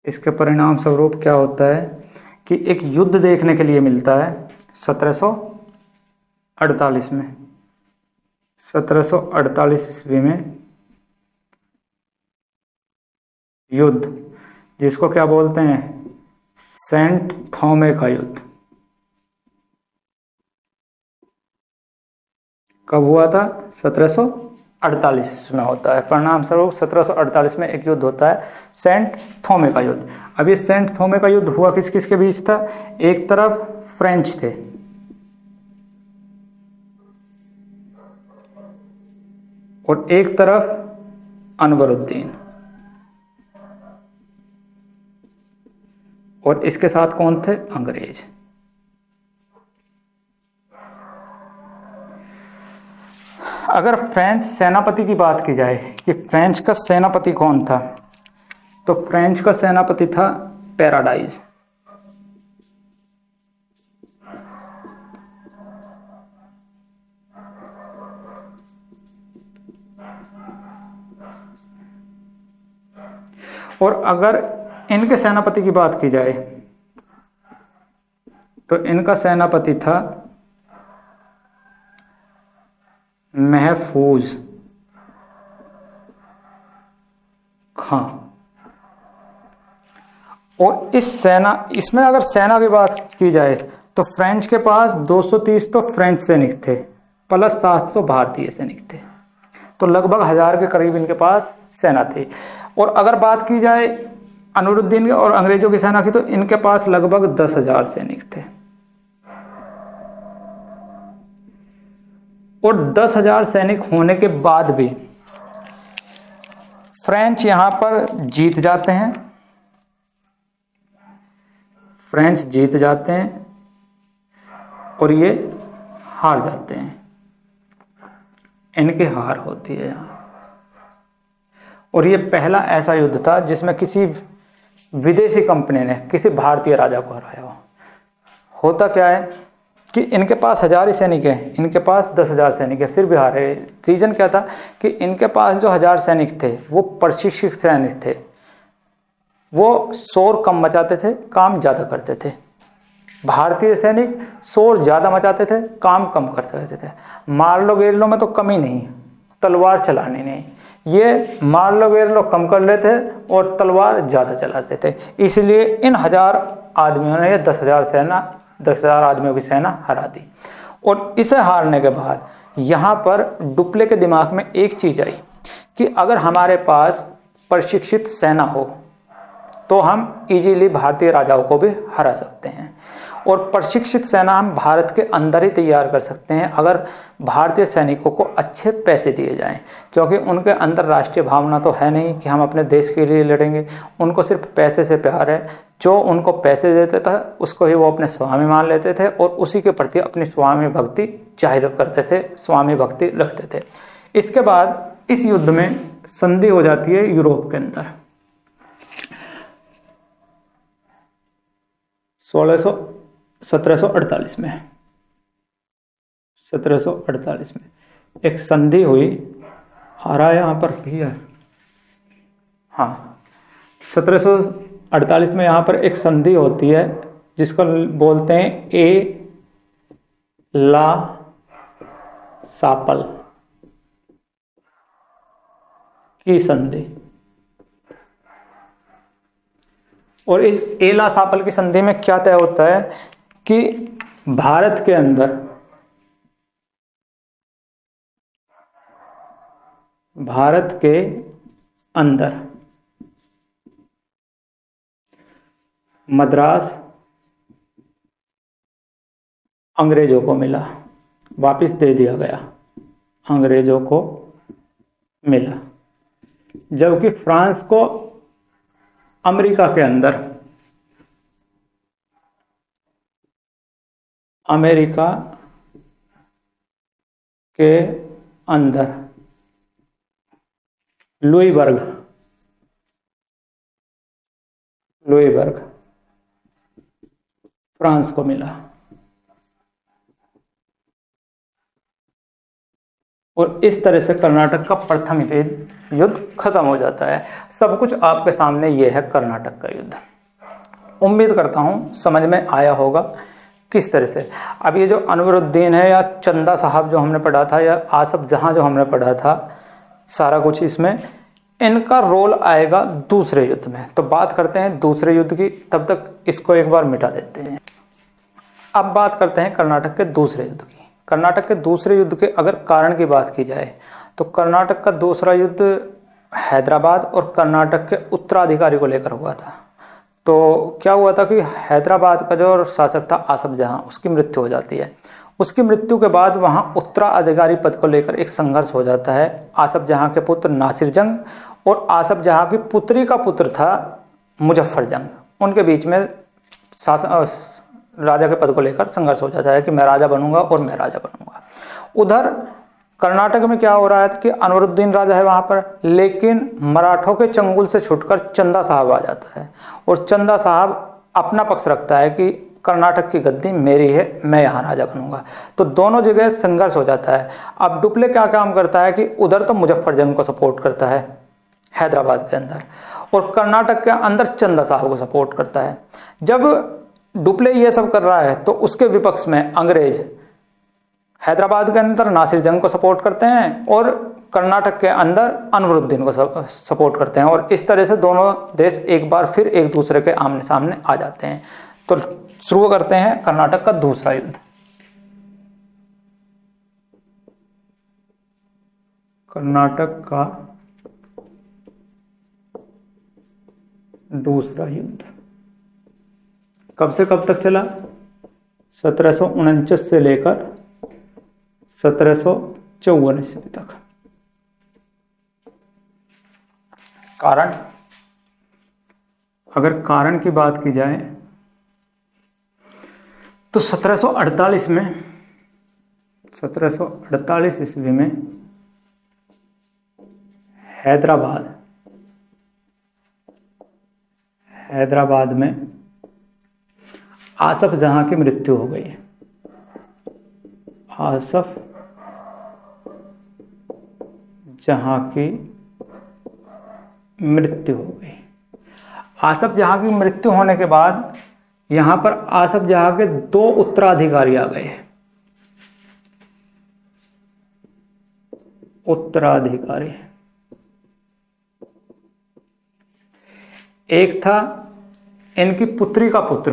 इसके परिणाम स्वरूप क्या होता है कि एक युद्ध देखने के लिए मिलता है 1748 में। 1748 ईस्वी में युद्ध, जिसको क्या बोलते हैं, सेंट थॉमे का युद्ध। कब हुआ था? 1748 में होता है। परिणाम स्वरूप 1748 में एक युद्ध होता है, सेंट थॉमे का युद्ध। अब ये सेंट थॉमे का युद्ध हुआ किस किस के बीच था? एक तरफ फ्रेंच थे और एक तरफ अनवरुद्दीन, और इसके साथ कौन थे? अंग्रेज। अगर फ्रेंच सेनापति की बात की जाए कि फ्रेंच का सेनापति कौन था, तो फ्रेंच का सेनापति था पैराडाइज। और अगर इनके सेनापति की बात की जाए तो इनका सेनापति था महफूज खां। और इसमें अगर सेना की बात की जाए तो फ्रेंच के पास 230 तो फ्रेंच सैनिक थे प्लस 700 भारतीय सैनिक थे, तो लगभग 1000 के करीब इनके पास सेना थी। और अगर बात की जाए अनवरुद्दीन और अंग्रेजों की सेना की तो इनके पास लगभग 10,000 सैनिक थे। और 10,000 सैनिक होने के बाद भी फ्रेंच यहां पर जीत जाते हैं, फ्रेंच जीत जाते हैं और ये हार जाते हैं, इनकी हार होती है यहाँ। और ये पहला ऐसा युद्ध था जिसमें किसी विदेशी कंपनी ने किसी भारतीय राजा को हराया हो। होता क्या है कि इनके पास 1000 ही सैनिक हैं, इनके पास 10,000 सैनिक है, फिर भी हारे। रीजन क्या था कि इनके पास जो 1000 सैनिक थे वो प्रशिक्षित सैनिक थे, वो शोर कम मचाते थे, काम ज़्यादा करते थे। भारतीय सैनिक शोर ज़्यादा मचाते थे, काम कम करते रहते थे। मार लो घेर लो में तो कमी नहीं, तलवार चलानी नहीं। ये मार लो घेर लो कम कर लेते और तलवार ज़्यादा चलाते थे। इसलिए इन 1000 आदमियों ने 10,000 आदमियों की सेना हरा दी। और इसे हारने के बाद यहाँ पर डुप्ले के दिमाग में एक चीज़ आई कि अगर हमारे पास प्रशिक्षित सेना हो तो हम इजीली भारतीय राजाओं को भी हरा सकते हैं। और प्रशिक्षित सेना हम भारत के अंदर ही तैयार कर सकते हैं अगर भारतीय सैनिकों को अच्छे पैसे दिए जाएं, क्योंकि उनके अंदर राष्ट्रीय भावना तो है नहीं कि हम अपने देश के लिए लड़ेंगे। उनको सिर्फ पैसे से प्यार है। जो उनको पैसे देते थे उसको ही वो अपने स्वामी मान लेते थे और उसी के प्रति अपनी स्वामी भक्ति जाहिर करते थे, स्वामी भक्ति रखते थे। इसके बाद इस युद्ध में संधि हो जाती है यूरोप के अंदर 1748 में। 1748 में एक संधि हुई, आ रहा है यहाँ पर भी है, हाँ 1748 में यहाँ पर एक संधि होती है जिसको बोलते हैं ए ला सापल की संधि। और इस एला सापल की संधि में क्या तय होता है कि भारत के अंदर मद्रास अंग्रेजों को मिला, वापस दे दिया गया, अंग्रेजों को मिला। जबकि फ्रांस को अमेरिका के अंदर लुईबर्ग फ्रांस को मिला। और इस तरह से कर्नाटक का प्रथम युद्ध खत्म हो जाता है। सब कुछ आपके सामने ये है कर्नाटक का युद्ध। उम्मीद करता हूँ समझ में आया होगा किस तरह से। अब ये जो अनवरुद्दीन है या चंदा साहब जो हमने पढ़ा था या आसफ जहां जो हमने पढ़ा था, सारा कुछ इसमें इनका रोल आएगा दूसरे युद्ध में। तो बात करते हैं दूसरे युद्ध की, तब तक इसको एक बार मिटा देते हैं। अब बात करते हैं कर्नाटक के दूसरे युद्ध की। कर्नाटक के दूसरे युद्ध के अगर कारण की बात की जाए तो कर्नाटक का दूसरा युद्ध हैदराबाद और कर्नाटक के उत्तराधिकारी को लेकर हुआ था। तो क्या हुआ था कि हैदराबाद का जो शासक था आसफ जहां, उसकी मृत्यु हो जाती है। उसकी मृत्यु के बाद वहां उत्तराधिकारी पद को लेकर एक संघर्ष हो जाता है। आसफ जहां के पुत्र नासिर जंग और आसफ जहां की पुत्री का पुत्र था मुजफ्फर जंग, उनके बीच में राजा के पद को लेकर संघर्ष हो जाता है कि मैं राजा बनूंगा और मैं राजा बनूंगा। उधर कर्नाटक में क्या हो रहा है कि अनवरुद्दीन राजा है वहां पर, लेकिन मराठों के चंगुल से छुटकर चंदा साहब आ जाता है और चंदा साहब अपना पक्ष रखता है कि कर्नाटक की गद्दी मेरी है, मैं यहाँ राजा बनूंगा। तो दोनों जगह संघर्ष हो जाता है। अब डुप्ले क्या काम करता है कि उधर तो मुजफ्फर जंग को सपोर्ट करता है हैदराबाद के अंदर, और कर्नाटक के अंदर चंदा साहब को सपोर्ट करता है। जब डुप्ले ये सब कर रहा है तो उसके विपक्ष में अंग्रेज हैदराबाद के अंदर नासिर जंग को सपोर्ट करते हैं और कर्नाटक के अंदर अनवरुद्दीन को सपोर्ट करते हैं। और इस तरह से दोनों देश एक बार फिर एक दूसरे के आमने सामने आ जाते हैं। तो शुरू करते हैं कर्नाटक का दूसरा युद्ध। कर्नाटक का दूसरा युद्ध कब से कब तक चला? 1749 से लेकर 1754 ईस्वी तक। कारण, अगर कारण की बात की जाए तो 1748 ईस्वी में हैदराबाद में आसफ जहां की मृत्यु हो गई। आसफ जहां की मृत्यु हो गई। आसफ जहां की मृत्यु होने के बाद यहां पर आसफ जहां के 2 उत्तराधिकारी आ गए। उत्तराधिकारी। एक था इनकी पुत्री का पुत्र,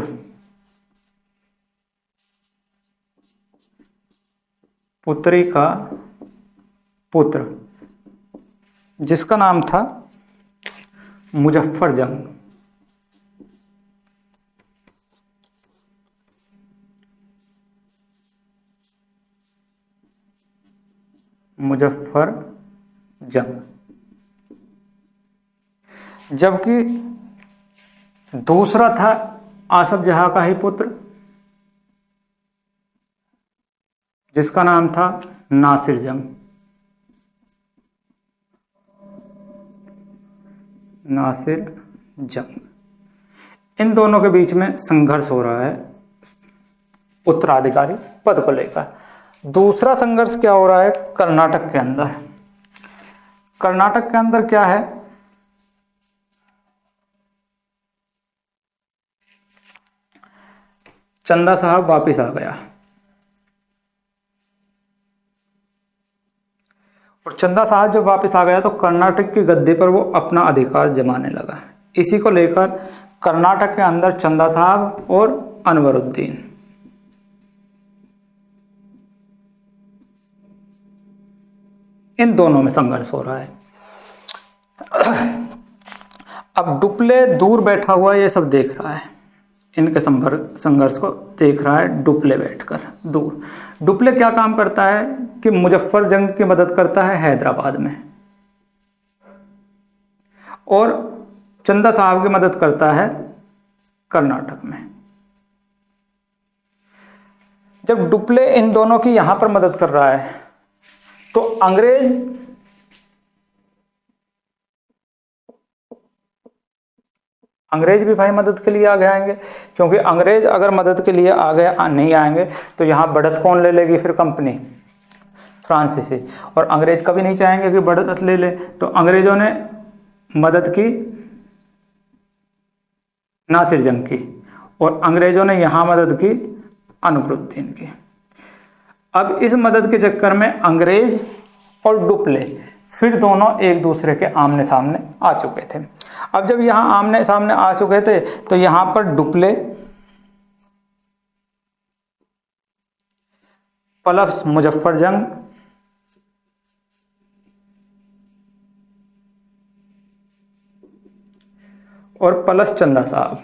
पुत्री का पुत्र, जिसका नाम था मुजफ्फर जंग। मुजफ्फर जंग। जबकि दूसरा था आसफ जहां का ही पुत्र, जिसका नाम था नासिर जंग। नासिर जंग। इन दोनों के बीच में संघर्ष हो रहा है उत्तराधिकारी पद को लेकर। दूसरा संघर्ष क्या हो रहा है कर्नाटक के अंदर। कर्नाटक के अंदर क्या है, चंदा साहब वापिस आ गया और चंदा साहब जब वापस आ गया तो कर्नाटक की गद्दी पर वो अपना अधिकार जमाने लगा। इसी को लेकर कर्नाटक के अंदर चंदा साहब और अनवरुद्दीन, इन दोनों में संघर्ष हो रहा है। अब डुप्ले दूर बैठा हुआ ये सब देख रहा है, इनके संघर्ष को देख रहा है डुप्ले बैठकर दूर। डुप्ले क्या काम करता है कि मुजफ्फर जंग की मदद करता है हैदराबाद में, और चंदा साहब की मदद करता है कर्नाटक में। जब डुप्ले इन दोनों की यहां पर मदद कर रहा है तो अंग्रेज भी भाई मदद के लिए आगे आएंगे, क्योंकि अंग्रेज अगर मदद के लिए नहीं आएंगे तो यहाँ बढ़त कौन ले लेगी फिर, कंपनी फ्रांसीसी। और अंग्रेज कभी नहीं चाहेंगे कि बढ़त ले ले, तो अंग्रेजों ने मदद की नासिर जंग की, और अंग्रेजों ने यहाँ मदद की अनवरुद्दीन की। अब इस मदद के चक्कर में अंग्रेज और डुप्ले फिर दोनों एक दूसरे के आमने सामने आ चुके थे। अब जब यहां आमने सामने आ चुके थे तो यहां पर डुप्ले प्लस मुजफ्फर जंग और प्लस चंदा साहब,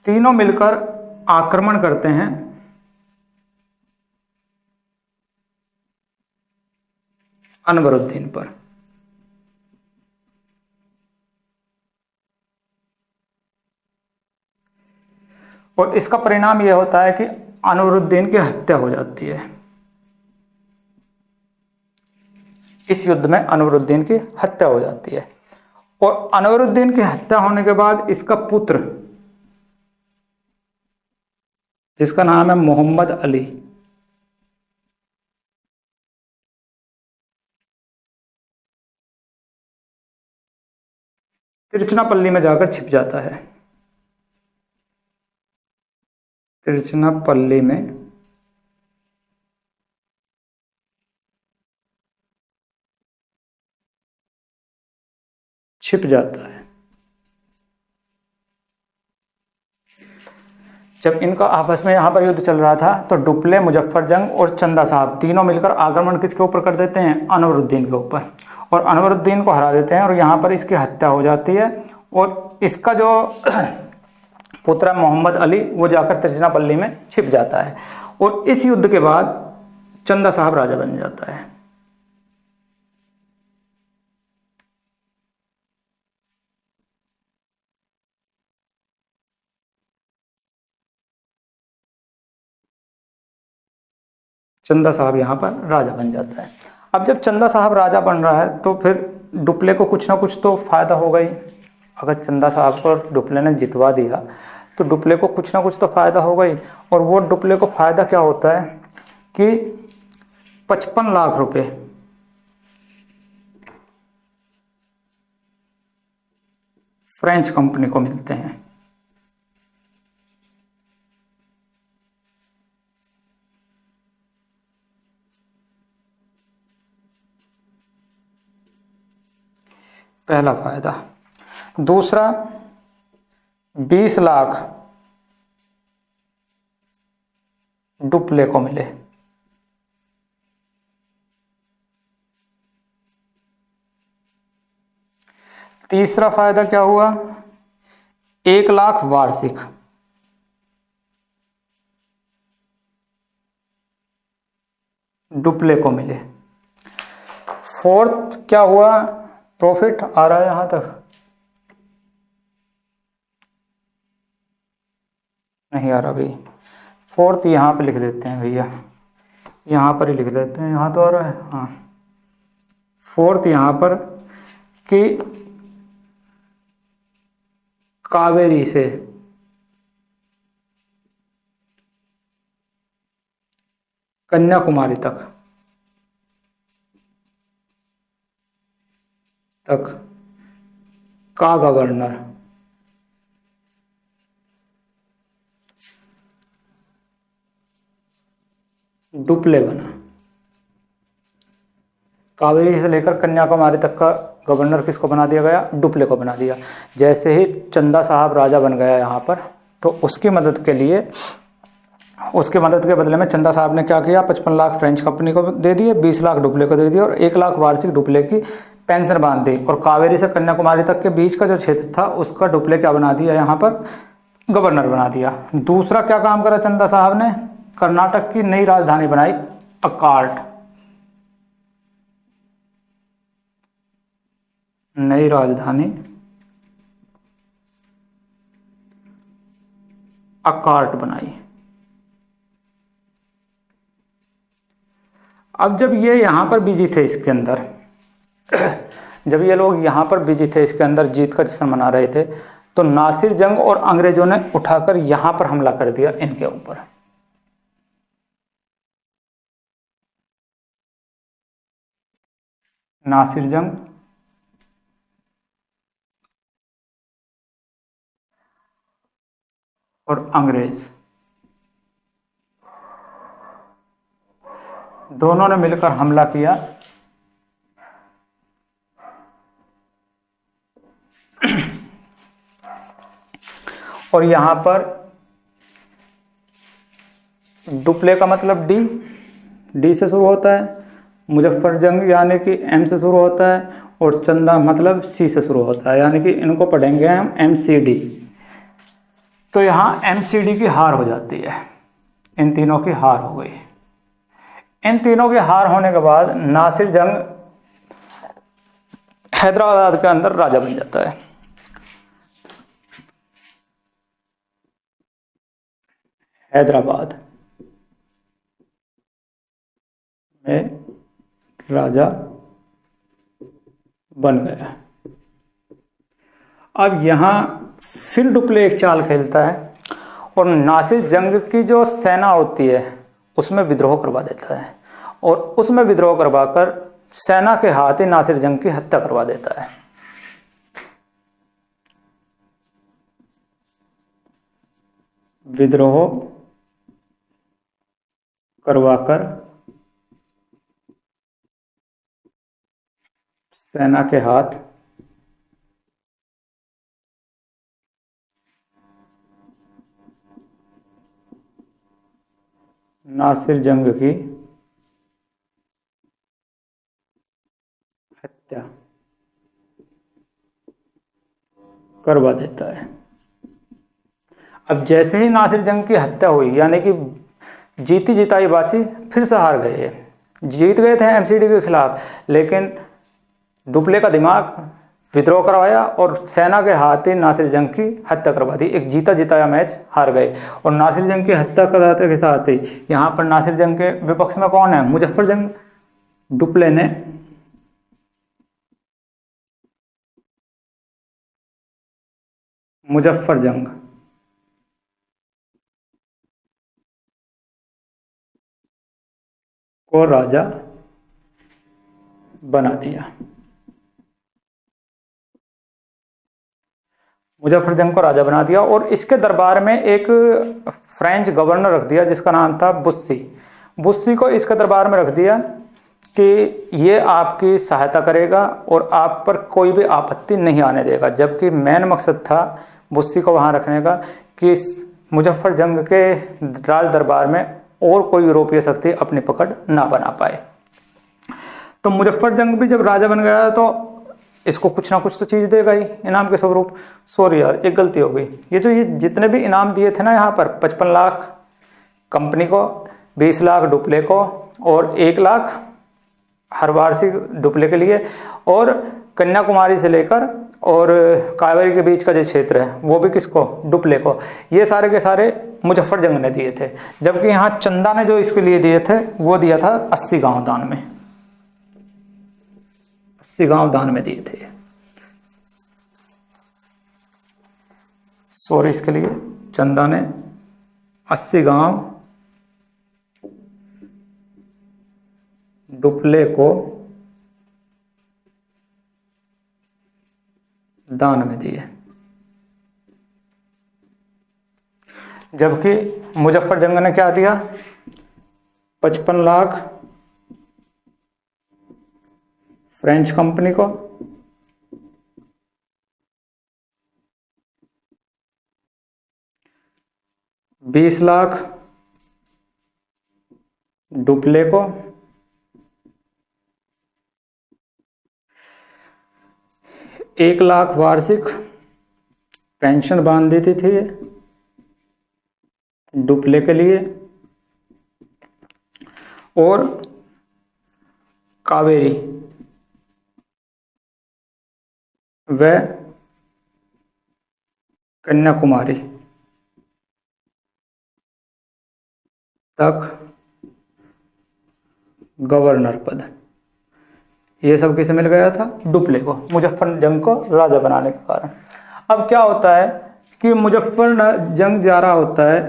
तीनों मिलकर आक्रमण करते हैं अनवरुद्दीन पर। और इसका परिणाम यह होता है कि अनवरुद्दीन की हत्या हो जाती है। इस युद्ध में अनवरुद्दीन की हत्या हो जाती है, और अनवरुद्दीन की हत्या होने के बाद इसका पुत्र, जिसका नाम है मोहम्मद अली, तिरुचिरापल्ली में जाकर छिप जाता है। तिरुचिरापल्ली में छिप जाता है। जब इनका आपस में यहाँ पर युद्ध चल रहा था तो डुप्ले, मुजफ्फर जंग और चंदा साहब तीनों मिलकर आक्रमण किसके ऊपर कर देते हैं, अनवरुद्दीन के ऊपर, और अनवरुद्दीन को हरा देते हैं और यहाँ पर इसकी हत्या हो जाती है। और इसका जो पुत्र मोहम्मद अली वो जाकर तिरुचिरापल्ली में छिप जाता है, और इस युद्ध के बाद चंदा साहब राजा बन जाता है। चंदा साहब यहाँ पर राजा बन जाता है। अब जब चंदा साहब राजा बन रहा है तो फिर डुप्ले को कुछ ना कुछ तो फायदा होगा ही। अगर चंदा साहब को डुप्ले ने जितवा दिया तो डुप्ले को कुछ ना कुछ तो फायदा होगा ही। और वो डुप्ले को फायदा क्या होता है कि 55 लाख रुपए फ्रेंच कंपनी को मिलते हैं। पहला फायदा। दूसरा, 20 लाख डुप्ले को मिले। तीसरा फायदा क्या हुआ, 1 लाख वार्षिक। डुप्ले को मिले। फोर्थ क्या हुआ, प्रॉफिट आ रहा है यहां तक, नहीं आ रहा भाई। फोर्थ यहां पे लिख देते हैं भैया, यहां पर ही लिख देते हैं, यहां तो आ रहा है। हाँ, फोर्थ यहां पर कि कावेरी से कन्याकुमारी तक का गवर्नर डुप्ले बना। कावेरी से लेकर कन्याकुमारी तक का गवर्नर किसको बना दिया गया, डुप्ले को बना दिया। जैसे ही चंदा साहब राजा बन गया यहाँ पर, तो उसकी मदद के बदले में चंदा साहब ने क्या किया, 55 लाख फ्रेंच कंपनी को दे दिए, 20 लाख डुप्ले को दे दिए और 1 लाख वार्षिक डुप्ले की पेंशन बांध दी। और कावेरी से कन्याकुमारी तक के बीच का जो क्षेत्र था उसका डुप्ले क्या बना दिया, यहाँ पर गवर्नर बना दिया। दूसरा क्या काम करा चंदा साहब ने, कर्नाटक की नई राजधानी बनाई, अकार्ट। नई राजधानी अकार्ट बनाई। अब जब ये यहां पर बिजी थे इसके अंदर जब ये लोग यहां पर बिजी थे इसके अंदर जीत का जश्न मना रहे थे, तो नासिर जंग और अंग्रेजों ने उठाकर यहां पर हमला कर दिया इनके ऊपर। नासिर जंग और अंग्रेज दोनों ने मिलकर हमला किया और यहां पर डुप्ले का मतलब डी से शुरू होता है, मुजफ्फर जंग यानी कि एम से शुरू होता है, और चंदा मतलब सी से शुरू होता है, यानी कि इनको पढ़ेंगे हम MCD। तो यहां MCD की हार हो जाती है, इन तीनों की हार हो गई। इन तीनों के हार होने के बाद नासिर जंग हैदराबाद के अंदर राजा बन जाता है। हैदराबाद में राजा बन गया। अब यहां फिर डुप्ले एक चाल खेलता है और नासिर जंग की जो सेना होती है उसमें विद्रोह करवा देता है, और उसमें विद्रोह करवाकर सेना के हाथ ही नासिर जंग की हत्या करवा देता है। विद्रोह करवाकर सेना के हाथ नासिर जंग की हत्या करवा देता है। अब जैसे ही नासिर जंग की हत्या हुई, यानी कि जीती जिताई बाजी फिर से हार गए। जीत गए थे MCD के खिलाफ, लेकिन डुप्ले का दिमाग विद्रोह करवाया और सेना के हाथ ही नासिर जंग की हत्या करवा दी। एक जीता जिताया मैच हार गए। और नासिर जंग की हत्या करवाते के साथ ही यहाँ पर नासिर जंग के विपक्ष में कौन है, मुजफ्फर जंग। डुप्ले ने मुजफ्फर जंग को राजा बना दिया। मुजफ्फर जंग को राजा बना दिया और इसके दरबार में एक फ्रेंच गवर्नर रख दिया जिसका नाम था बुस्सी। बुस्सी को इसके दरबार में रख दिया कि ये आपकी सहायता करेगा और आप पर कोई भी आपत्ति नहीं आने देगा, जबकि मेन मकसद था बुस्सी को वहाँ रखने का कि मुजफ्फर जंग के राज दरबार में और कोई यूरोपीय शक्ति अपनी पकड़ ना बना पाए। तो मुजफ्फर जंग भी जब राजा बन गया तो इसको कुछ ना कुछ तो चीज़ देगा ही इनाम के स्वरूप। सॉरी यार, एक गलती हो गई, ये जितने भी इनाम दिए थे ना यहाँ पर 55 लाख कंपनी को, 20 लाख डुप्ले को और 1 लाख हर वार्षिक डुप्ले के लिए, और कन्याकुमारी से लेकर और कावेरी के बीच का जो क्षेत्र है वो भी किसको, डुप्ले को, ये सारे के सारे मुजफ्फर जंग ने दिए थे। जबकि यहाँ चंदा ने जो इसके लिए दिए थे वो दिया था 80 गांव दान में, 80 गांव दान में दिए थे। सॉरी, इसके लिए चंदा ने 80 गांव डुप्ले को दान में दिए। जबकि मुजफ्फर जंग ने क्या दिया, 55 लाख फ्रेंच कंपनी को, 20 लाख डुप्ले को, 1 लाख वार्षिक पेंशन बांध देती थी डुप्ले के लिए, और कावेरी व कन्याकुमारी तक गवर्नर पद, ये सब किसे मिल गया था, डुप्ले को, मुजफ्फर जंग को राजा बनाने के कारण। अब क्या होता है कि मुजफ्फर जंग जा रहा होता है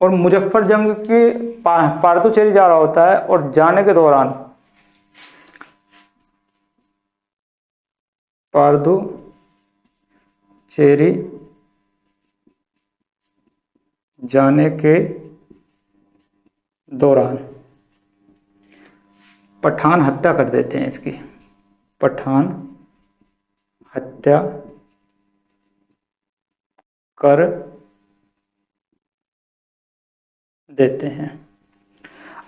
और मुजफ्फर जंग के पार्दुचेरी जा रहा होता है, और जाने के दौरान पार्दुचेरी जाने के दौरान पठान हत्या कर देते हैं इसकी, पठान हत्या कर देते हैं।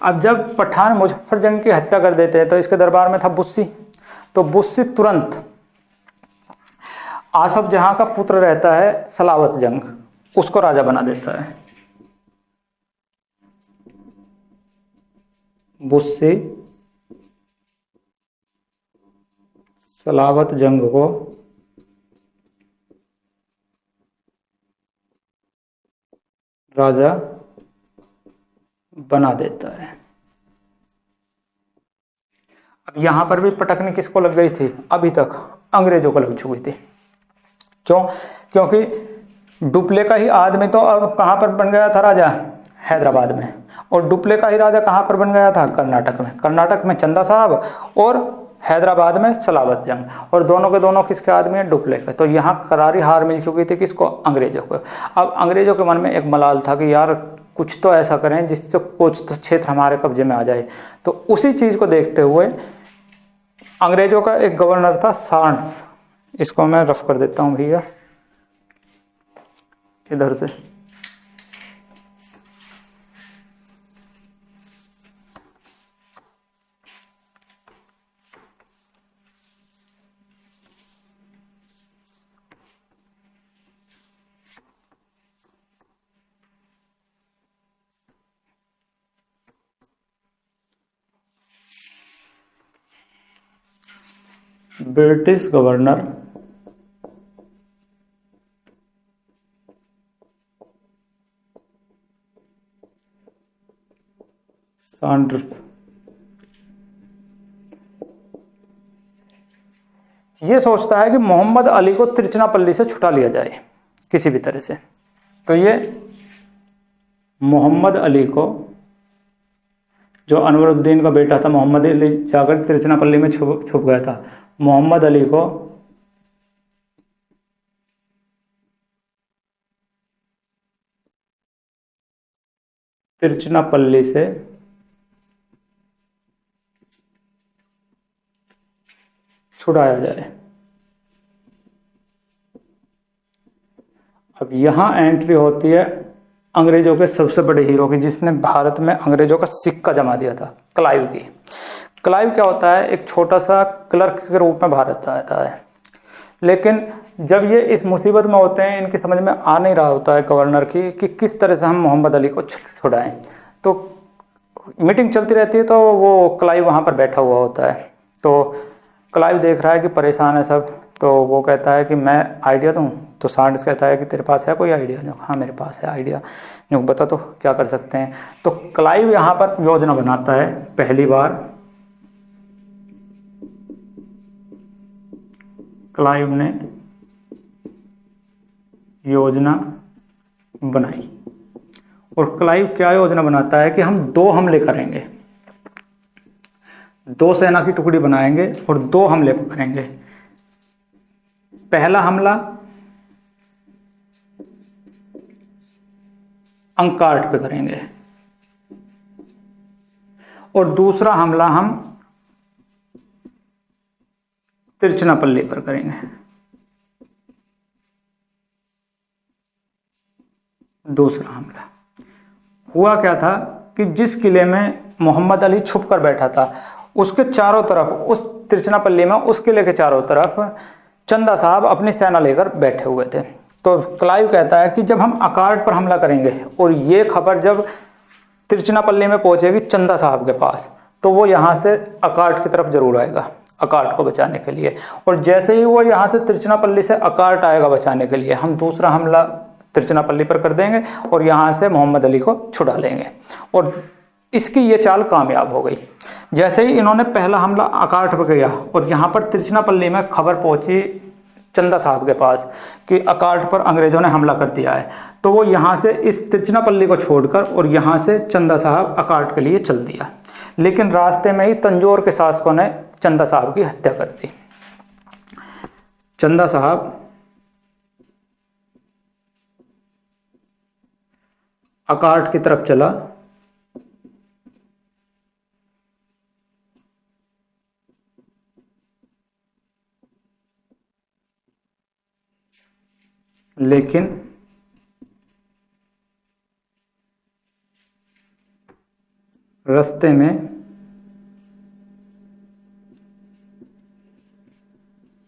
अब जब पठान मुजफ्फर जंग की हत्या कर देते हैं तो इसके दरबार में था बुस्सी, तो बुस्सी तुरंत आसफ जहां का पुत्र रहता है सलावत जंग, उसको राजा बना देता है। बुस्सी सलावत जंग को राजा बना देता है। अब यहां पर भी पटकनी किसको लग गई थी, अभी तक अंग्रेजों को लग चुकी थी। क्यों? क्योंकि डुप्ले का ही आदमी तो अब कहां पर बन गया था राजा, हैदराबाद में, और डुप्ले का ही राजा कहां पर बन गया था, कर्नाटक में। कर्नाटक में चंदा साहब और हैदराबाद में सलावत जंग, और दोनों के दोनों किसके आदमी हैं, डुप्ले के। तो यहाँ करारी हार मिल चुकी थी किसको, अंग्रेजों को। अब अंग्रेजों के मन में एक मलाल था कि यार कुछ तो ऐसा करें जिससे कुछ तो क्षेत्र हमारे कब्जे में आ जाए। तो उसी चीज़ को देखते हुए अंग्रेजों का एक गवर्नर था सांड्स, इसको मैं रफ कर देता हूँ भैया इधर से। ब्रिटिश गवर्नर सांड्स ये सोचता है कि मोहम्मद अली को तिरुचिरापल्ली से छुटा लिया जाए किसी भी तरह से। तो ये मोहम्मद अली को, जो अनवरुद्दीन का बेटा था, मोहम्मद अली जाकर तिरुचिरापल्ली में छुप गया था, मोहम्मद अली को तिरुचिरापल्ली से छुड़ाया जाए। अब यहाँ एंट्री होती है अंग्रेजों के सबसे बड़े हीरो की, जिसने भारत में अंग्रेजों का सिक्का जमा दिया था, क्लाइव की। क्लाइव क्या होता है, एक छोटा सा क्लर्क के रूप में भारत आता है, लेकिन जब ये इस मुसीबत में होते हैं, इनकी समझ में आ नहीं रहा होता है गवर्नर की कि किस तरह से हम मोहम्मद अली को छुड़ाएं। तो मीटिंग चलती रहती है, तो वो क्लाइव वहाँ पर बैठा हुआ होता है। तो क्लाइव देख रहा है कि परेशान है सब, तो वो कहता है कि मैं आइडिया दूँ। तो सांड्स कहता है कि तेरे पास है कोई आइडिया? जो हाँ मेरे पास है आइडिया। जो बता तो क्या कर सकते हैं। तो क्लाइव यहाँ पर योजना बनाता है पहली बार। क्लाइव ने योजना बनाई, और क्लाइव क्या योजना बनाता है कि हम 2 हमले करेंगे, 2 सेना की टुकड़ी बनाएंगे और 2 हमले करेंगे। पहला हमला अंकार्ट पे करेंगे और दूसरा हमला हम तिरुचिरापल्ली पर करेंगे। दूसरा हमला हुआ क्या था कि जिस किले में मोहम्मद अली छुप कर बैठा था, उसके चारों तरफ, उस तिरुचिरापल्ली में उस किले के चारों तरफ चंदा साहब अपनी सेना लेकर बैठे हुए थे। तो क्लाइव कहता है कि जब हम अकार्ड पर हमला करेंगे और ये खबर जब तिरुचिरापल्ली में पहुंचेगी चंदा साहब के पास, तो वो यहाँ से अकार्ड की तरफ जरूर आएगा अकार्ड को बचाने के लिए। और जैसे ही वो यहाँ से तिरुचिरापल्ली से अकार्ड आएगा बचाने के लिए, हम दूसरा हमला तिरुचिरापल्ली पर कर देंगे और यहाँ से मोहम्मद अली को छुड़ा लेंगे। और इसकी ये चाल कामयाब हो गई। जैसे ही इन्होंने पहला हमला अकार्ड पर किया और यहाँ पर तिरुचिरापल्ली में खबर पहुंची चंदा साहब के पास कि अकार्ड पर अंग्रेजों ने हमला कर दिया है, तो वो यहाँ से इस तिरुचिरापल्ली को छोड़कर और यहाँ से चंदा साहब अकार्ड के लिए चल दिया। लेकिन रास्ते में ही तंजौर के शासकों ने चंदा साहब की हत्या कर दी। चंदा साहब अकार्ड की तरफ चला, लेकिन रास्ते में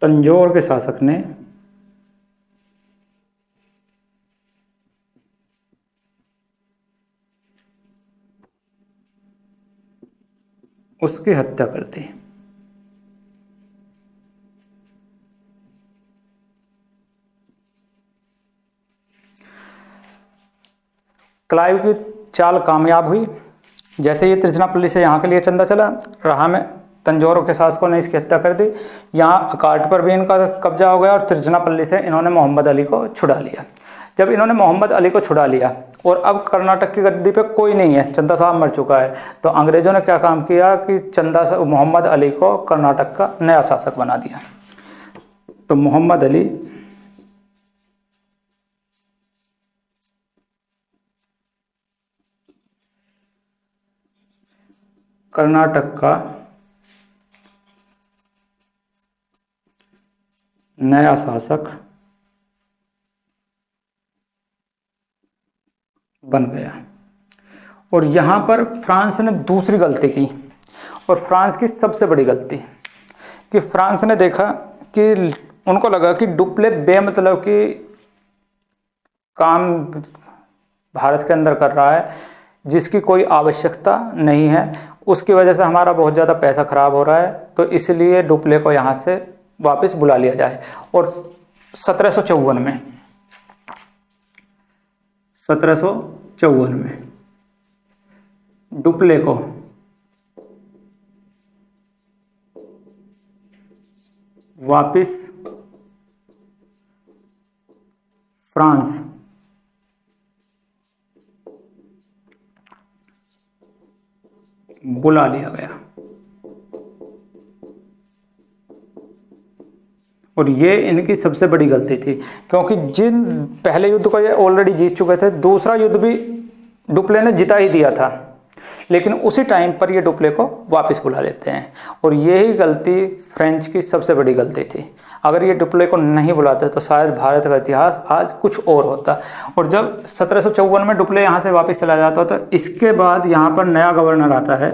तंजौर के शासक ने उसकी हत्या कर दी। क्लाइव की चाल कामयाब हुई। जैसे ये तिरुचिरापल्ली से यहाँ के लिए चंदा चला, राह में तंजौर के शासकों ने इसकी हत्या कर दी। यहाँ अकार्ड पर भी इनका कब्जा हो गया और तिरुचिरापल्ली से इन्होंने मोहम्मद अली को छुड़ा लिया। जब इन्होंने मोहम्मद अली को छुड़ा लिया और अब कर्नाटक की गद्दी पे कोई नहीं है, चंदा साहब मर चुका है, तो अंग्रेजों ने क्या काम किया कि मोहम्मद अली को कर्नाटक का नया शासक बना दिया। तो मोहम्मद अली कर्नाटक का नया शासक बन गया। और यहाँ पर फ्रांस ने दूसरी गलती की, और फ्रांस की सबसे बड़ी गलती कि फ्रांस ने देखा कि उनको लगा कि डुप्ले बेमतलब की काम भारत के अंदर कर रहा है, जिसकी कोई आवश्यकता नहीं है, उसकी वजह से हमारा बहुत ज़्यादा पैसा खराब हो रहा है, तो इसलिए डुप्ले को यहाँ से वापस बुला लिया जाए। और 1754 में डुप्ले को वापस फ्रांस बुला लिया गया। और ये इनकी सबसे बड़ी गलती थी, क्योंकि जिन पहले युद्ध को ये ऑलरेडी जीत चुके थे, दूसरा युद्ध भी डुप्ले ने जिता ही दिया था, लेकिन उसी टाइम पर ये डुप्ले को वापस बुला लेते हैं। और यही गलती फ्रेंच की सबसे बड़ी गलती थी। अगर ये डुप्ले को नहीं बुलाते तो शायद भारत का इतिहास आज कुछ और होता। और जब 1754 में डुप्ले यहाँ से वापस चला जाता तो इसके बाद यहाँ पर नया गवर्नर आता है,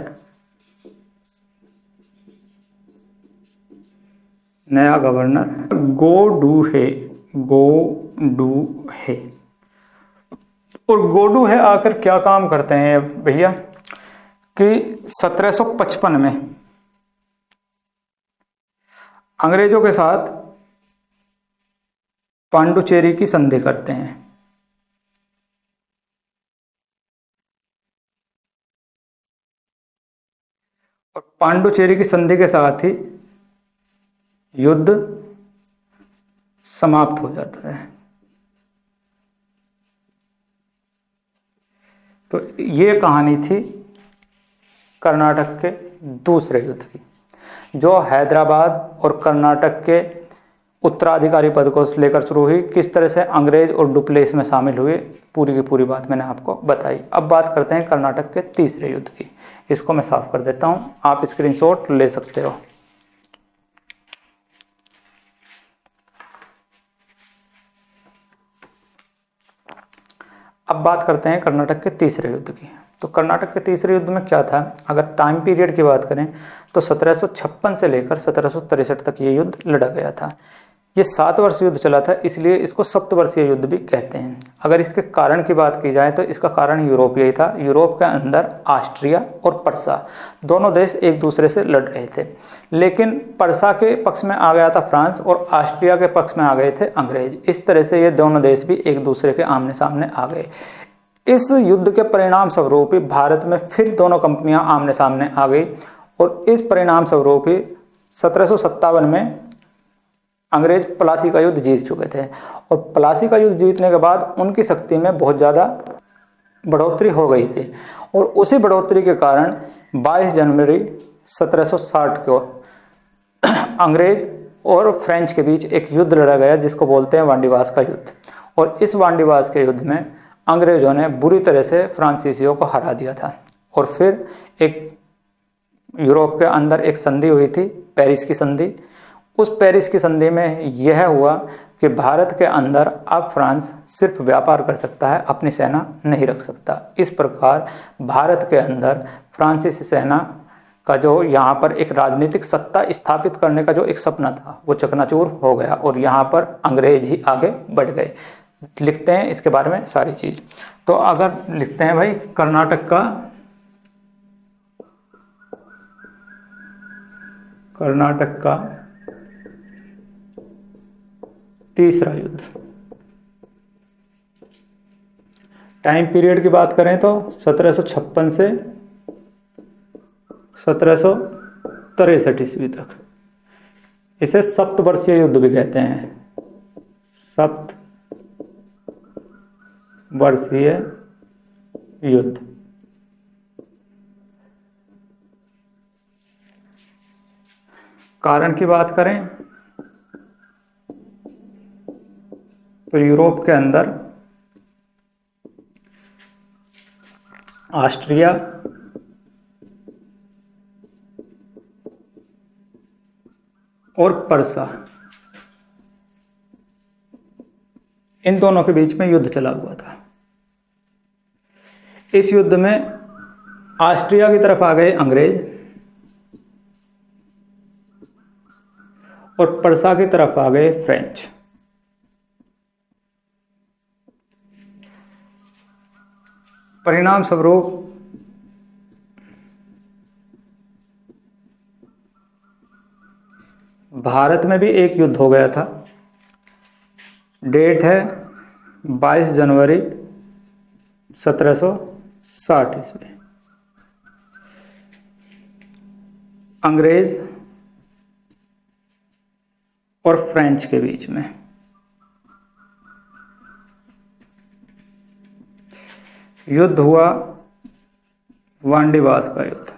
नया गवर्नर गोडुहे। गोडुहे और गोडुहे आकर क्या काम करते हैं भैया कि 1755 में अंग्रेजों के साथ पांडुचेरी की संधि करते हैं। और पांडुचेरी की संधि के साथ ही युद्ध समाप्त हो जाता है। तो ये कहानी थी कर्नाटक के दूसरे युद्ध की, जो हैदराबाद और कर्नाटक के उत्तराधिकारी पद को लेकर शुरू हुई। किस तरह से अंग्रेज और डुप्ले इसमें शामिल हुए, पूरी की पूरी बात मैंने आपको बताई। अब बात करते हैं कर्नाटक के तीसरे युद्ध की। इसको मैं साफ कर देता हूं, आप स्क्रीनशॉट ले सकते हो। अब बात करते हैं कर्नाटक के तीसरे युद्ध की। तो कर्नाटक के तीसरे युद्ध में क्या था, अगर टाइम पीरियड की बात करें तो 1756 से लेकर 1763 तक ये युद्ध लड़ा गया था। ये 7 वर्ष युद्ध चला था, इसलिए इसको सप्तवर्षीय युद्ध भी कहते हैं। अगर इसके कारण की बात की जाए तो इसका कारण यूरोपीय था। यूरोप के अंदर ऑस्ट्रिया और पर्सा दोनों देश एक दूसरे से लड़ रहे थे, लेकिन पर्सा के पक्ष में आ गया था फ्रांस और ऑस्ट्रिया के पक्ष में आ गए थे अंग्रेज। इस तरह से ये दोनों देश भी एक दूसरे के आमने सामने आ गए। इस युद्ध के परिणाम स्वरूप ही भारत में फिर दोनों कंपनियां आमने सामने आ गई और इस परिणाम स्वरूप ही 1757 में अंग्रेज प्लासी का युद्ध जीत चुके थे। और प्लासी का युद्ध जीतने के बाद उनकी शक्ति में बहुत ज़्यादा बढ़ोतरी हो गई थी और उसी बढ़ोतरी के कारण 22 जनवरी 1760 को अंग्रेज और फ्रेंच के बीच एक युद्ध लड़ा गया जिसको बोलते हैं वांडीवास का युद्ध। और इस वांडीवास के युद्ध में अंग्रेजों ने बुरी तरह से फ्रांसीसियों को हरा दिया था। और फिर एक यूरोप के अंदर एक संधि हुई थी, पेरिस की संधि। उस पेरिस की संधि में यह हुआ कि भारत के अंदर अब फ्रांस सिर्फ व्यापार कर सकता है, अपनी सेना नहीं रख सकता। इस प्रकार भारत के अंदर फ्रांसीसी सेना का जो यहाँ पर एक राजनीतिक सत्ता स्थापित करने का जो एक सपना था वो चकनाचूर हो गया और यहाँ पर अंग्रेज ही आगे बढ़ गए। लिखते हैं इसके बारे में सारी चीज। तो अगर लिखते हैं भाई कर्नाटक का तीसरा युद्ध। टाइम पीरियड की बात करें तो 1756 से 1763 ईस्वी तक। इसे सप्तवर्षीय युद्ध भी कहते हैं, सप्तवर्षीय युद्ध। कारण की बात करें तो यूरोप के अंदर ऑस्ट्रिया और पर्सा, इन दोनों के बीच में युद्ध चला हुआ था। इस युद्ध में ऑस्ट्रिया की तरफ आ गए अंग्रेज और पर्सा की तरफ आ गए फ्रेंच। परिणाम स्वरूप भारत में भी एक युद्ध हो गया था। डेट है 22 जनवरी 1760 ईस्वी। अंग्रेज और फ्रेंच के बीच में युद्ध हुआ, वांडीवास का युद्ध।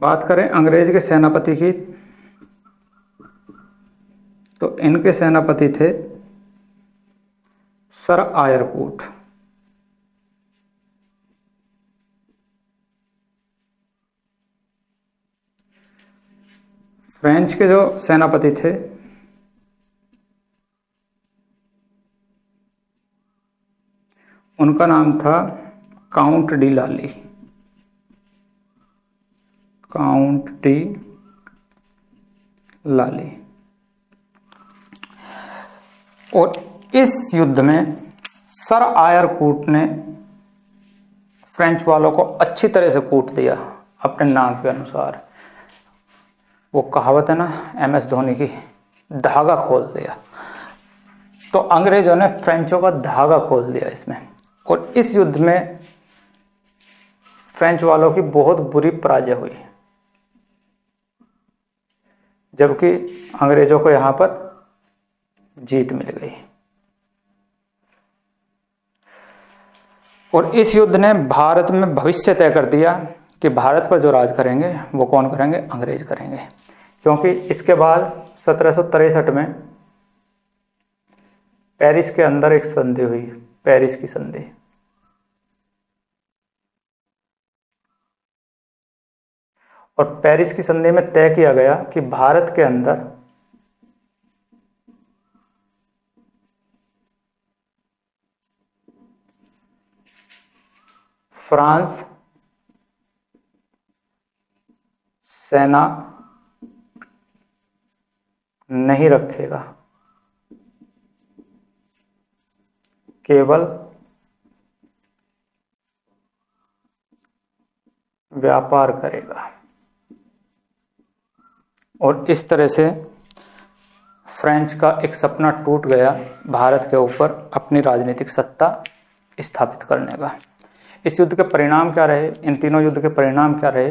बात करें अंग्रेज के सेनापति की, तो इनके सेनापति थे सर आयरकूट। फ्रेंच के जो सेनापति थे उनका नाम था काउंट डी लाली। काउंट डी लाली। और इस युद्ध में सर आयरकूट ने फ्रेंच वालों को अच्छी तरह से कूट दिया अपने नाम के अनुसार। वो कहावत है ना MS धोनी की, धागा खोल दिया। तो अंग्रेजों ने फ्रेंचों का धागा खोल दिया इसमें। और इस युद्ध में फ्रेंच वालों की बहुत बुरी पराजय हुई, जबकि अंग्रेजों को यहां पर जीत मिल गई। और इस युद्ध ने भारत में भविष्य तय कर दिया कि भारत पर जो राज करेंगे वो कौन करेंगे, अंग्रेज करेंगे। क्योंकि इसके बाद 1763 में पेरिस के अंदर एक संधि हुई, पेरिस की संधि। और पेरिस की संधि में तय किया गया कि भारत के अंदर फ्रांस सेना नहीं रखेगा, केवल व्यापार करेगा। और इस तरह से फ्रेंच का एक सपना टूट गया भारत के ऊपर अपनी राजनीतिक सत्ता स्थापित करने का। इस युद्ध के परिणाम क्या रहे, इन तीनों युद्ध के परिणाम क्या रहे,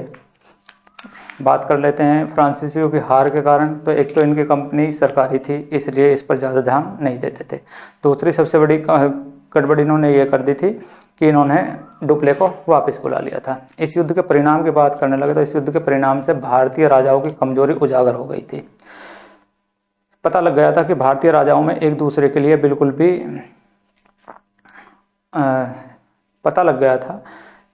बात कर लेते हैं। फ्रांसीसियों की हार के कारण तो एक तो इनकी कंपनी सरकारी थी, इसलिए इस पर ज़्यादा ध्यान नहीं देते थे। दूसरी सबसे बड़ी गड़बड़ी इन्होंने ये कर दी थी कि इन्होंने डुप्ले को वापस बुला लिया था। इस युद्ध के परिणाम की बात करने लगे तो इस युद्ध के परिणाम से भारतीय राजाओं की कमजोरी उजागर हो गई थी। पता लग गया था कि भारतीय राजाओं में एक दूसरे के लिए बिल्कुल भी पता लग गया था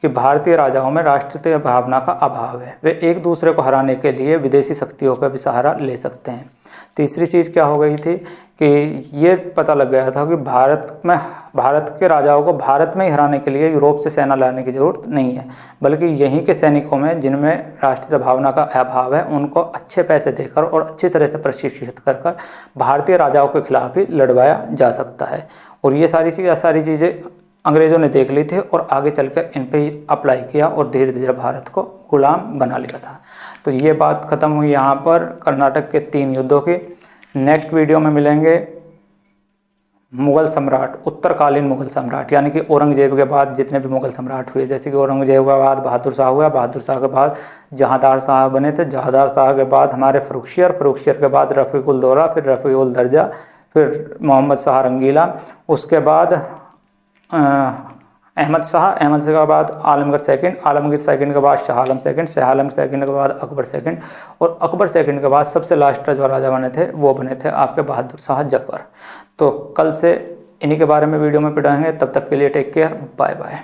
कि भारतीय राजाओं में राष्ट्रीय भावना का अभाव है। वे एक दूसरे को हराने के लिए विदेशी शक्तियों का भी सहारा ले सकते हैं। तीसरी चीज़ क्या हो गई थी कि ये पता लग गया था कि भारत के राजाओं को भारत में ही हराने के लिए यूरोप से सेना लाने की जरूरत नहीं है, बल्कि यहीं के सैनिकों में जिनमें राष्ट्रीय भावना का अभाव है उनको अच्छे पैसे देकर और अच्छी तरह से प्रशिक्षित कर भारतीय राजाओं के खिलाफ ही लड़वाया जा सकता है। और ये सारी चीज़ें अंग्रेजों ने देख ली थी और आगे चलकर इन पे अप्लाई किया और धीरे धीरे भारत को गुलाम बना लिया था। तो ये बात खत्म हुई यहाँ पर कर्नाटक के 3 युद्धों की। नेक्स्ट वीडियो में मिलेंगे मुगल सम्राट, उत्तरकालीन मुगल सम्राट, यानी कि औरंगजेब के बाद जितने भी मुगल सम्राट हुए। जैसे कि औरंगजेब के बाद बहादुर शाह हुआ, बहादुर शाह के बाद जहांदार शाह बने थे, जहांदार शाह के बाद हमारे फरुखशियर के बाद रफ़ीकुल दौला, फिर रफ़ीकुल दर्जा, फिर मोहम्मद शाह रंगीला, उसके बाद अहमद शाह के बाद आलमगीर सेकंड के बाद शाह आलम सेकंड के बाद अकबर सेकंड, और अकबर सेकंड के बाद सबसे लास्ट जो राजा बने थे वो बने थे आपके बहादुर शाह जफर। तो कल से इन्हीं के बारे में वीडियो में पढ़ाएंगे। तब तक के लिए टेक केयर, बाय बाय।